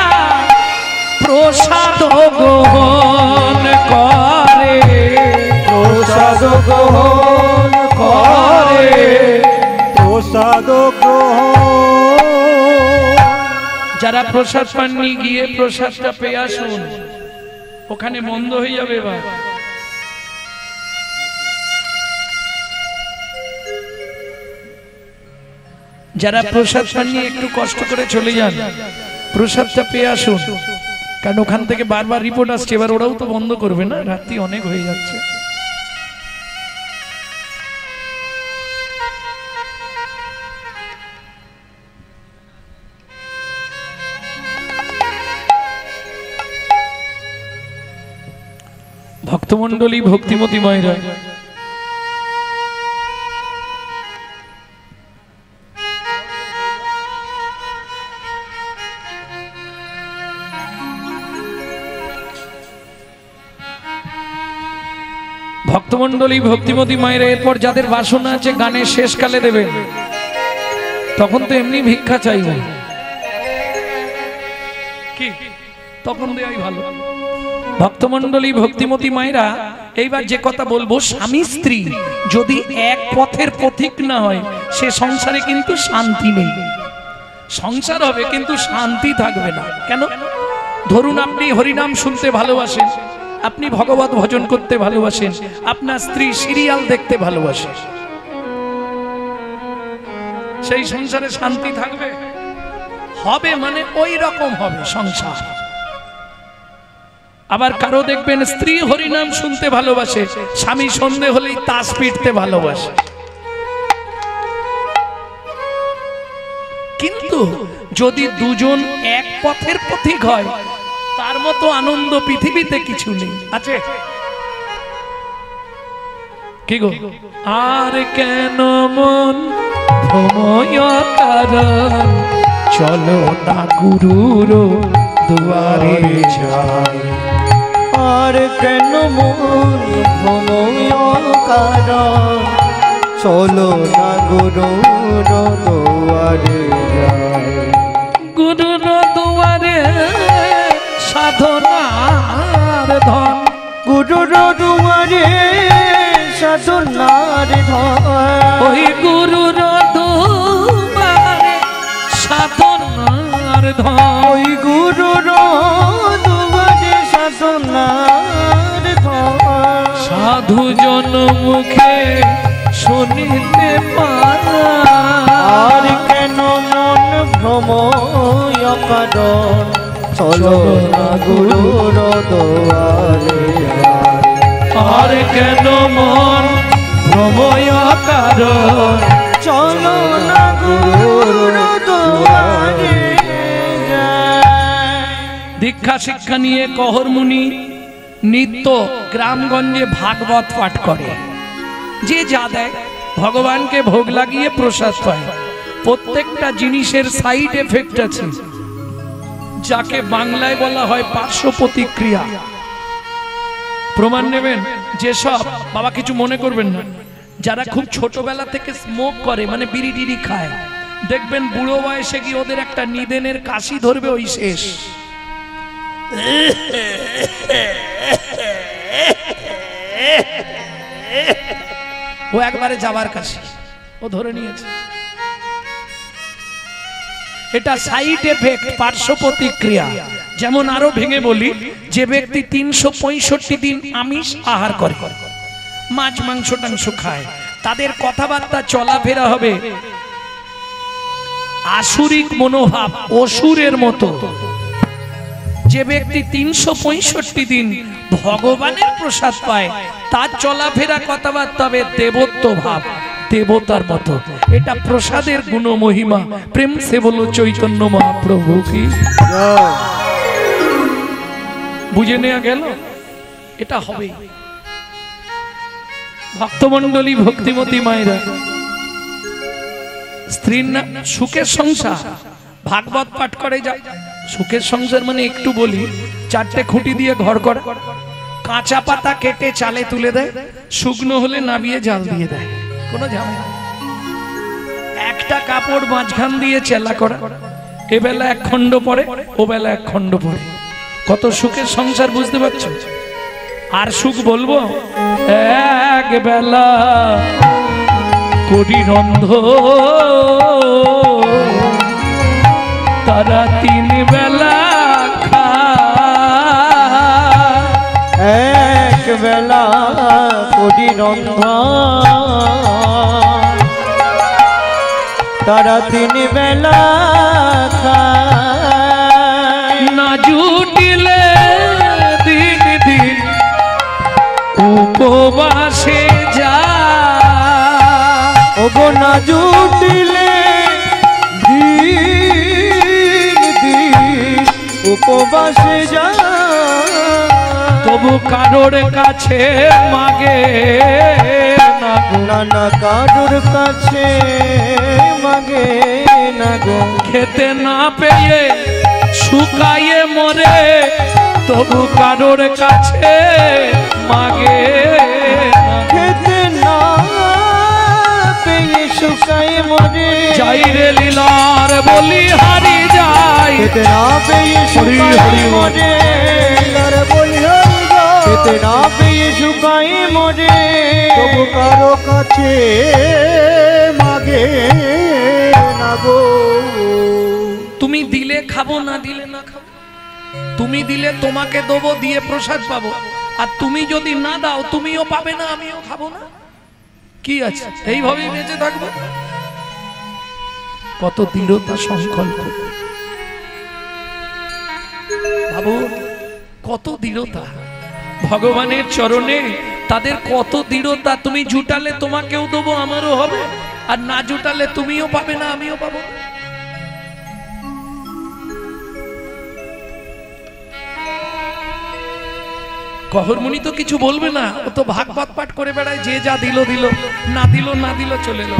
প্রসাদ গ্রহণ করে, প্রসাদ গ্রহণ করে, প্রসাদ গ্রহণ। যারা প্রসাদ পাননি গিয়ে প্রসাদটা পেয়ে আসুন, ওখানে বন্ধ হয়ে যাবে। এবার যারা প্রসাদ পাননি একটু কষ্ট করে চলে যান, প্রসাদটা পেয়ে আসুন, কারণ ওখান থেকে বারবার রিপোর্ট আসছে। এবার ওরাও তো বন্ধ করবে না, রাত্রি অনেক হয়ে যাচ্ছে। ভক্তমণ্ডলী, ভক্তিমতী মায়েরা, ভক্তমণ্ডলী, ভক্তিমতী মায়েরা, এরপর যাদের বাসনা আছে গানের শেষকালে দেবেন, তখন তো এমনি ভিক্ষা চাইব, কি তখন দেওয়াই ভালো। ভক্তমণ্ডলী, ভক্তিমতী মায়েরা, এইবার যে কথা বলবো, স্বামী স্ত্রী যদি এক পথের পথিক না হয়, সে সংসারে কিন্তু শান্তি নেই। সংসার হবে কিন্তু শান্তি থাকবে না। কেন? ধরুন আপনি হরিনাম শুনতে ভালোবাসেন, আপনি ভগবত ভজন করতে ভালোবাসেন, আপনার স্ত্রী সিরিয়াল দেখতে ভালোবাসে, সেই সংসারে শান্তি থাকবে? হবে মানে ওই রকম হবে সংসার। আবার কারো দেখবেন স্ত্রী হরিনাম শুনতে ভালোবাসে, স্বামী সন্ধে হলেই তাস পিটতে ভালোবাসে। কিন্তু যদি দুজন এক পথের পথিক হয়, তার মতো আনন্দ পৃথিবীতে কিছু নেই। আছে কি গো? আর কেন মন ভ্রময় কারণ, চলো না গুরুর দুয়ারে যাই। আর কেন মন ভ্রময় কারণ, চলো না গুরুর দুয়ারে যাই। গুরুর দুয়ারে সাধনার ধন, গুরুর দুয়ারে সাধনার ধন, ওই গুরুর দুয়ারে সাধনার ধন, ওই গুরুর দুয়ারে সাধনার ধন। পারা। আর কেন মন ভ্রময় কারণ চলো না গুরুর দুয়ারে। আর কেন মন ভ্রময় কারণ চলো না গুরুর দুয়ারে। দীক্ষা শিক্ষা নিয়ে কহরমুনি নিত্য গ্রামগঞ্জে ভাগবত পাঠ করে। যে যা দেয় ভগবানকে ভোগ লাগিয়ে প্রসাদ পায়। প্রত্যেকটা জিনিসের সাইড এফেক্ট আছে, যাকে বাংলায় বলা হয় পার্শ্ব প্রতিক্রিয়া। প্রমাণ নেবেন? যেসব বাবা কিছু মনে করবেন না, যারা খুব ছোটবেলা থেকে স্মোক করে, মানে বিড়ি টিড়ি খায়, দেখবেন বুড়ো বয়সে গিয়ে ওদের একটা নিদেনের কাশি ধরবে, ওই শেষ। ও একবারে যাবার কাশি ও ধরে নিয়েছে। এটা সাইড এফেক্ট, পার্শ্ব প্রতিক্রিয়া। যেমন আরো ভেঙে বলি, যে ব্যক্তি 365 দিন আমিষ আহার করে, মাছ মাংস টাংস খায়, তাদের কথাবার্তা চলাফেরা হবে আসুরিক মনোভাব, অসুরের মতো। যে ব্যক্তি 365 দিন ভগবানের প্রসাদ পায়, তার চলাফেরা কথাবার্তা হবে দেবত্ব ভাব, দেবতার মতো। এটা প্রসাদের গুণ মহিমা। প্রেম সে বলো চৈতন্য মহাপ্রভু কি। বুঝে নেওয়া গেল? এটা হবে। ভক্তমণ্ডলী, ভক্তিমতী মায়েরা, স্ত্রীর না সুখের সংসার, ভাগবত পাঠ করে যায়। সুখের সংসার মানে একটু বলি, 4টে খুঁটি দিয়ে ঘর করে, কাঁচা পাতা কেটে চালে তুলে দেয়, শুকনো হলে নাবিয়ে জাল দিয়ে দেয়, কোনো ঝামেলা। একটা কাপড় মাঝখান দিয়ে চেলা করা, এ বেলা 1 খণ্ড পরে, ও বেলা 1 খণ্ড পরে। কত সুখের সংসার, বুঝতে পারছো? আর সুখ বলবো, এক বেলা কোটি রন্ধ, তারা 3 বেলা খায়। এক বেলা কোটি রন্ধন, তারা 3 বেলা খায়। না জুটিলে দিন দিন উপবাসে যায়। ওগো না জুটিলে দিন দিন উপবাসে যায়। তবু কারোর কাছে মাগে না গো, না না কারোর কাছে মাগে না গো। খেতে না পেয়ে শুকায়ে মরে, তবু কারোর কাছে মাগে না। খেতে না পেয়ে শুকায়ে মরে, যাই রে লীলার বলি হারি যাই। খেতে না পেয়ে শুকায়ে মরে, আর বলি হরি যায়। খেতে না পেয়ে শুকায়ে মরে, তবু কারো কাছে মাগে না গো। তুমি দিলে খাবো, না দিলে না খাবো। তুমি দিলে তোমাকে দেবো, দিয়ে প্রসাদ পাবো। আর তুমি যদি না দাও, তুমিও পাবে না, আমিও খাবো না। কি আছে? এইভাবেই বেঁচে থাকবো। কত দৃঢ়তা সংকল্প ভাবো, কত দৃঢ়তা ভগবানের চরণে, তাদের কত দৃঢ়তা। তুমি জুটালে তোমাকেও দেবো, আমারও হবে, আর না জুটালে তুমিও পাবে না, আমিও পাবো। কহরমুনি তো কিছু বলবে না, ও তো ভাগবত পাঠ করে বেড়ায়। যে যা দিল দিল, না দিল না দিল, চলে এলো।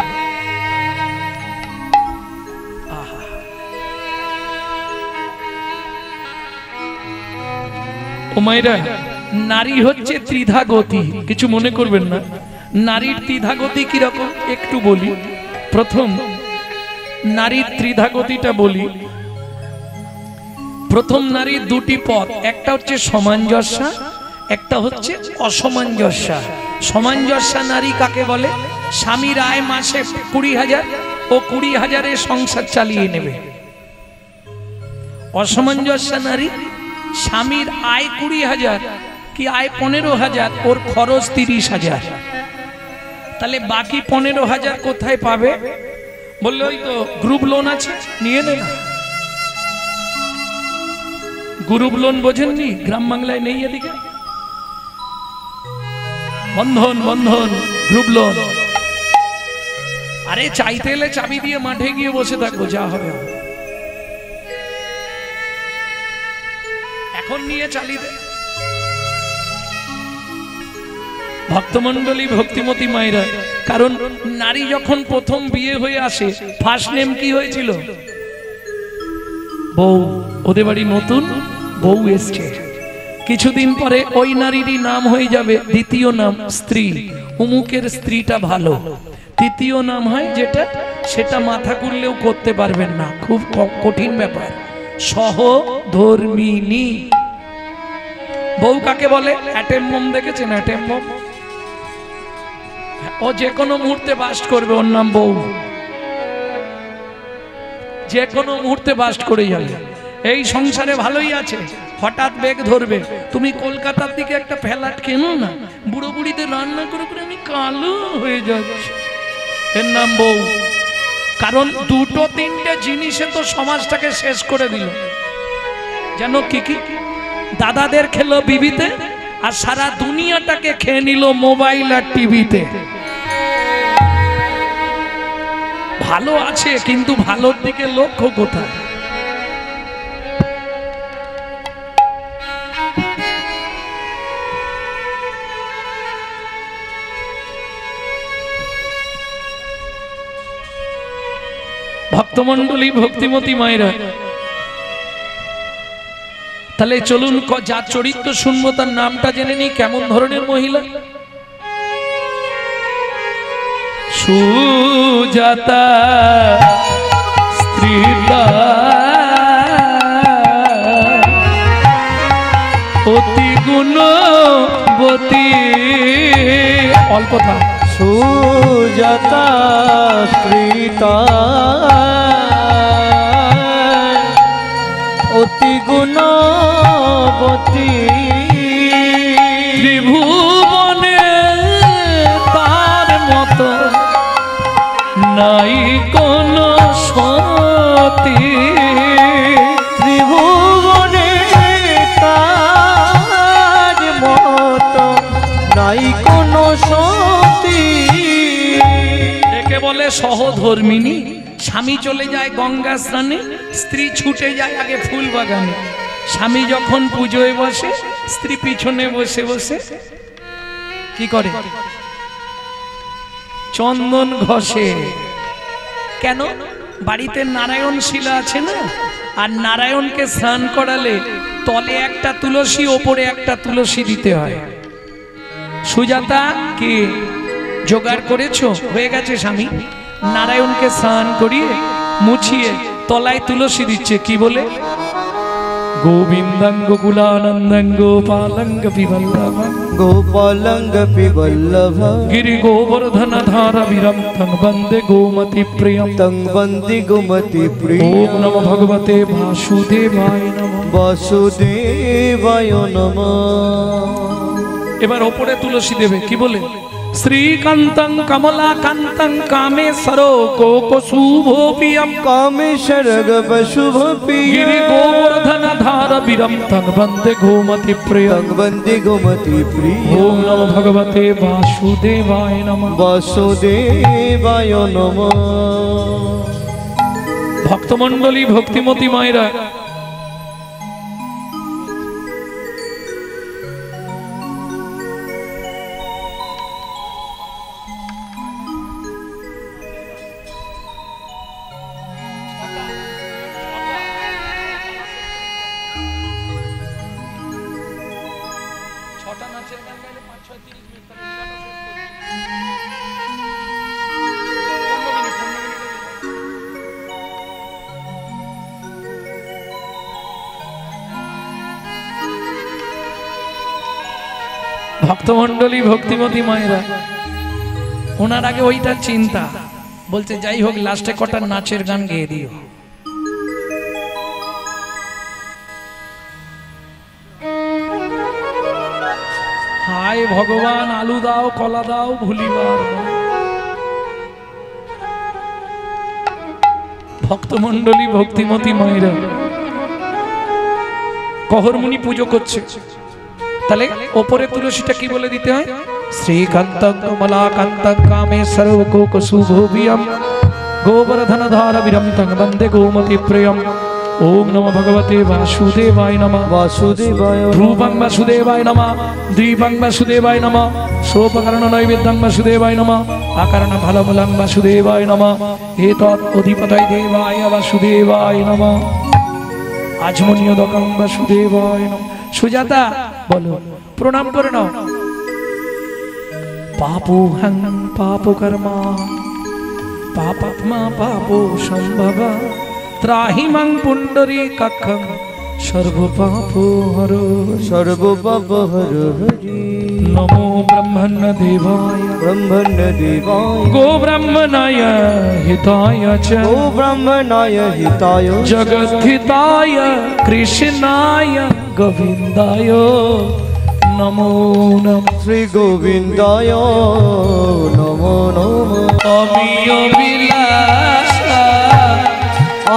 ও মায়েরা, নারী হচ্ছে ত্রিধা গতি, কিছু মনে করবেন না। নারীর ত্রিধা গতি কিরকম একটু বলি। প্রথম নারীর ত্রিধা গতিটা বলি। প্রথম নারীর 2টি পথ, একটা হচ্ছে সামঞ্জস্যা, একটা হচ্ছে অসামঞ্জস্যা। সামঞ্জস্যা নারী কাকে বলে? স্বামীর আয় মাসে 20,000, ও 20,000-এ সংসার চালিয়ে নেবে। অসামঞ্জস্যা নারী, স্বামীর আয় 20,000 কি আয় 15,000, ওর খরচ 30,000। তাহলে বাকি 15,000 কোথায় পাবে? বললে ওই তো গ্রুপ লোন আছে, নিয়ে নে না। গ্রুপ লোন বোঝেননি? গ্রাম বাংলায় নেই এদিকে বন্ধন বন্ধন গ্রুপ লোন। আরে চাইতে এলে চাবি দিয়ে মাঠে গিয়ে বসে থাকবো, যা হবে এখন নিয়ে চালিয়ে দে। ভক্তমন্ডলী, ভক্তিমতী মায়েরা, কারণ নারী যখন প্রথম বিয়ে হয়ে আসে ফার্স্ট নেম কি হয়েছিল? বউ। ওদের বাড়ি নতুন বউ এসছে, কিছুদিন পরে ওই নারীরই নাম হয়ে যাবে দ্বিতীয় নাম স্ত্রী। উমুকের স্ত্রীটা ভালো, তৃতীয় নাম হয় যেটা, সেটা মাথা করলেও করতে পারবেন না, খুব কঠিন ব্যাপার, সহধর্মিনী। বউ কাকে বলে? অ্যাটেম বম দেখেছেন? অ্যাটেম বম, ও যে কোনো মুহূর্তে বাস্ট করবে, ওর নাম বউ। যে কোনো মুহূর্তে বাস্ট করে যাবে। এই সংসারে ভালোই আছে, হঠাৎ বেগ ধরবে। তুমি কলকাতার দিকে একটা ফ্ল্যাট কেনো না, বুড়ো বুড়িদের রান্না করে করে আমি কালো হয়ে যাচ্ছি, এর নাম বউ। কারণ দুটো তিনটে জিনিসে তো সমাজটাকে শেষ করে দিল। যেন কি কি দাদাদের খেলো বিবিতে, আর সারা দুনিয়াটাকে খেয়ে নিল মোবাইল আর টিভিতে। ভালো আছে কিন্তু ভালোর দিকে লক্ষ্য কোথায়? ভক্তমন্ডলী, ভক্তিমতী মায়েরা, তাহলে চলুন যার চরিত্র শুনবো তার নামটা জেনে নি। কেমন ধরনের মহিলা? সুজাতা স্ত্রীটা অতি গুণবতী। অল্প থাক। সুজাতা স্ত্রীতা অতি গুণবতী। ত্রিভুবনে তার মতো নাই কোন সতী। ত্রিভুবনে তার মতো নাই কোন সতী। একে বলে সহধর্মিনী। স্বামী চলে যায় গঙ্গা স্নানে, স্ত্রী ছুটে যায় আগে ফুল বাগানে। স্বামী যখন পুজোয় বসে, স্ত্রী পিছনে বসে বসে কি করে? চন্দন ঘষে। কেন? বাড়িতে নারায়ণ শিলা আছে না, আর নারায়ণকে স্নান করালে তলে একটা তুলসী, ওপরে একটা তুলসী দিতে হয়। সুজাতা কি জোগাড় করেছো? হয়ে গেছে স্বামী। নারায়ণকে স্নান করিয়ে মুছিয়ে তলায় তুলসী দিচ্ছে, কি বলে? গোবিন্দং গোকুলানন্দং গোপালং পিবল্লভং গোপালং পিবল্লভং গিরি গোবর্ধন ধারা বিরম তং বন্দে গোমতি প্রিয়ম তং বন্দে গোমতি প্রিয়ম। ওম নমো ভগবতে বাসুদেবায় নমঃ। বাসুদেবায় নমঃ। এবার ওপরে তুলসী দেবে, কি বলে? শ্রীকান্তং কমলাকান্তং কামেশ্বর কোকশুভোপিয়ম কামেশ্বর গশুভোপিয়ম গিরি গোবর্ধন ধার বিরম তং বন্দে গোমতি প্রিয়ম তং বন্দে গোমতি প্রিয়ম। ওম নমো ভগবতে বাসুদেবায় নমঃ। বাসুদেবায় নমঃ। ভক্তমন্ডলী, ভক্তিমতী মায়েরা, ভক্তমন্ডলী, ভক্তিমতী মায়েরা, ওনার আগে ওইটা চিন্তা। বলছে যাই হোক লাস্টে কটা নাচের গান গেয়ে দিও। হায় ভগবান, আলু দাও, কলা দাও, ভুলিবার ভক্তমণ্ডলী ভক্তিমতী মায়েরা কহরমুনি পুজো করছে, তাহলে ওপরে তুলসীটা কি বলে দিতে হয়? শ্রীকান্তং কমলাকান্তং কামে সর্বকোক শুভোভিয়ম গোবর্ধনধার বিরমতং বন্দে গোমতি প্রিয়ম। ওম নমো ভগবতে বাসুদেবায় নমঃ। বাসুদেবায় রূপং বাসুদেবায় নমঃ, দ্বীপং বাসুদেবায় নমঃ, সোপকরণ নৈবেদ্যং বাসুদেবায় নমঃ, আকারণ ফলমূলং বাসুদেবায় নমঃ, এতৎ অধিপতয় দেবায় বাসুদেবায় নমঃ, আজমনীয়দকং বাসুদেবায় নমঃ। সুজাতা বলো, প্রণাম করে নাও। পাপোহং পাপকর্মা পাপাত্মা পাপো সম্ভব ত্রাহি মাং পুণ্ডরীকাক্ষং সর্বপাপহর। সর্বপাপহর হরি। নমো ব্রহ্মণ্য দেবায় ব্রহ্মণ্য দেবায় গো ব্রহ্মণায় হিতায় চ গো ব্রহ্মণায় হিতায় জগদ্ধিতায় কৃষ্ণায় গোবিন্দায় নমো নমঃ। শ্রী গোবিন্দায় নমো নমঃ। অমিয় বিলাস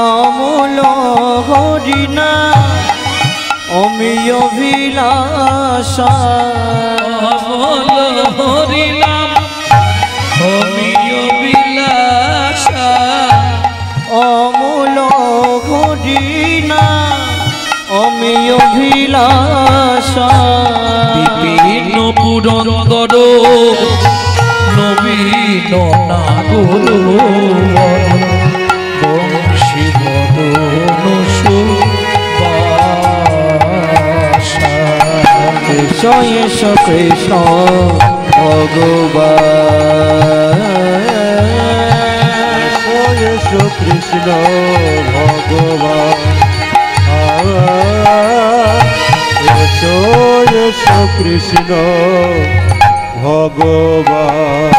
অমূল হরিনা অমিয় বিলাসা অমল হরিনাম অমিয় বিলাস অমূল হরিনা অমিয় বিলাসা বিপিন পুরন্দর নবীন নাগর বংশী বদন সুবাসা। কৃষ্ণ এস কৃষ্ণ ভগবান এস কৃষ্ণ ভগবান এস এস কৃষ্ণ ভগবান।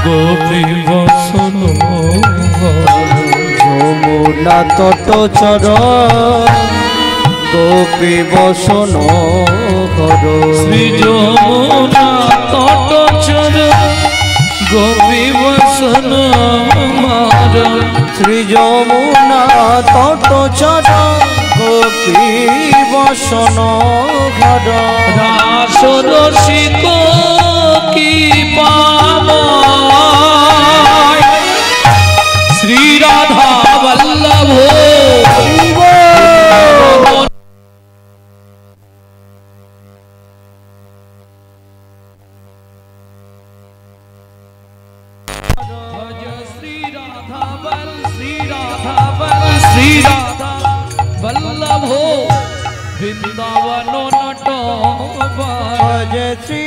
গোপী বসন যমুনা তট চর গোপী বসন হর শ্রী যমুনা তট চর গোপী বসন মার। শ্রী যমুনা তট চর গোপী বসন ঘর রাস রসিক কি পাব শ্রী রাধা বল্লভ শ্রী রাধা বল শ্রী রাধা বল শ্রী রাধা বল্লভ বৃন্দাবন নট ভজ শ্রী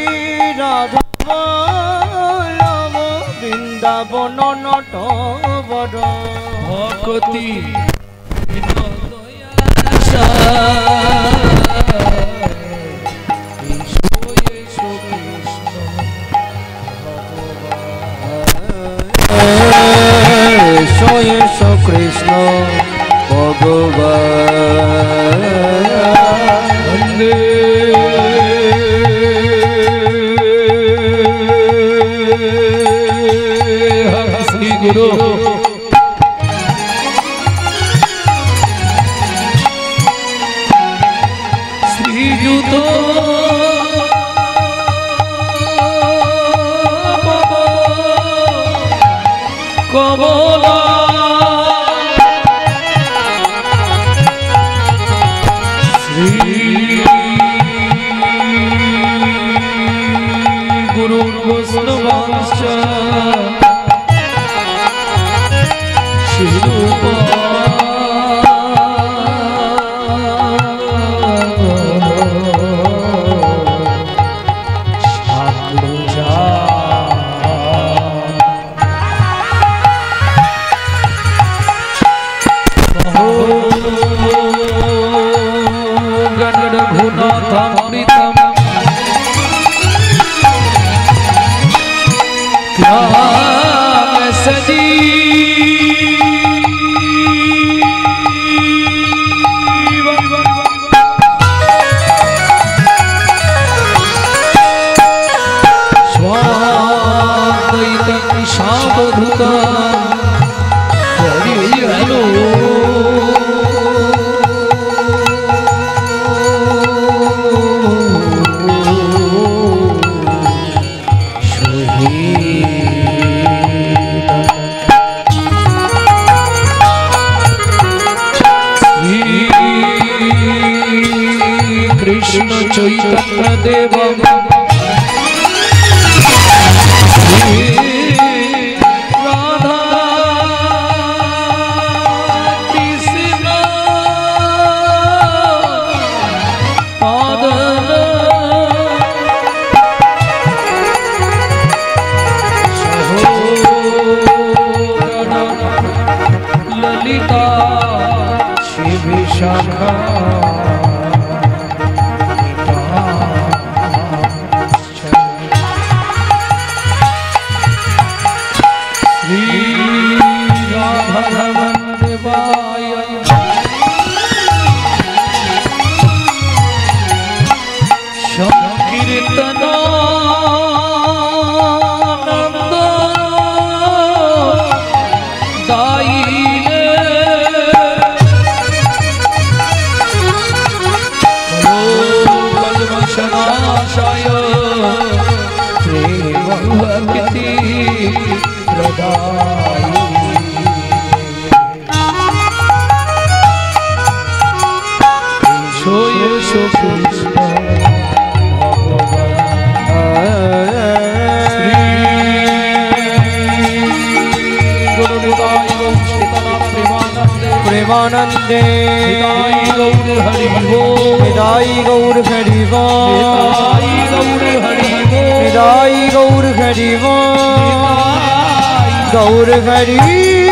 রাধা বল্লভ বৃন্দাবন নট বর ভক্তি এস কৃষ্ণ ভগবান। শ্রী গুরু শ্রীযুত কমলা वैष्णवांश्च श्रीरूपा चैतन्य देव राधा कृष्ण पादन सहोदर ललिता शिव शाखा प्रेमानंदे निदाई गौर हरिवा निदाई गौर हरिवा गौर हरि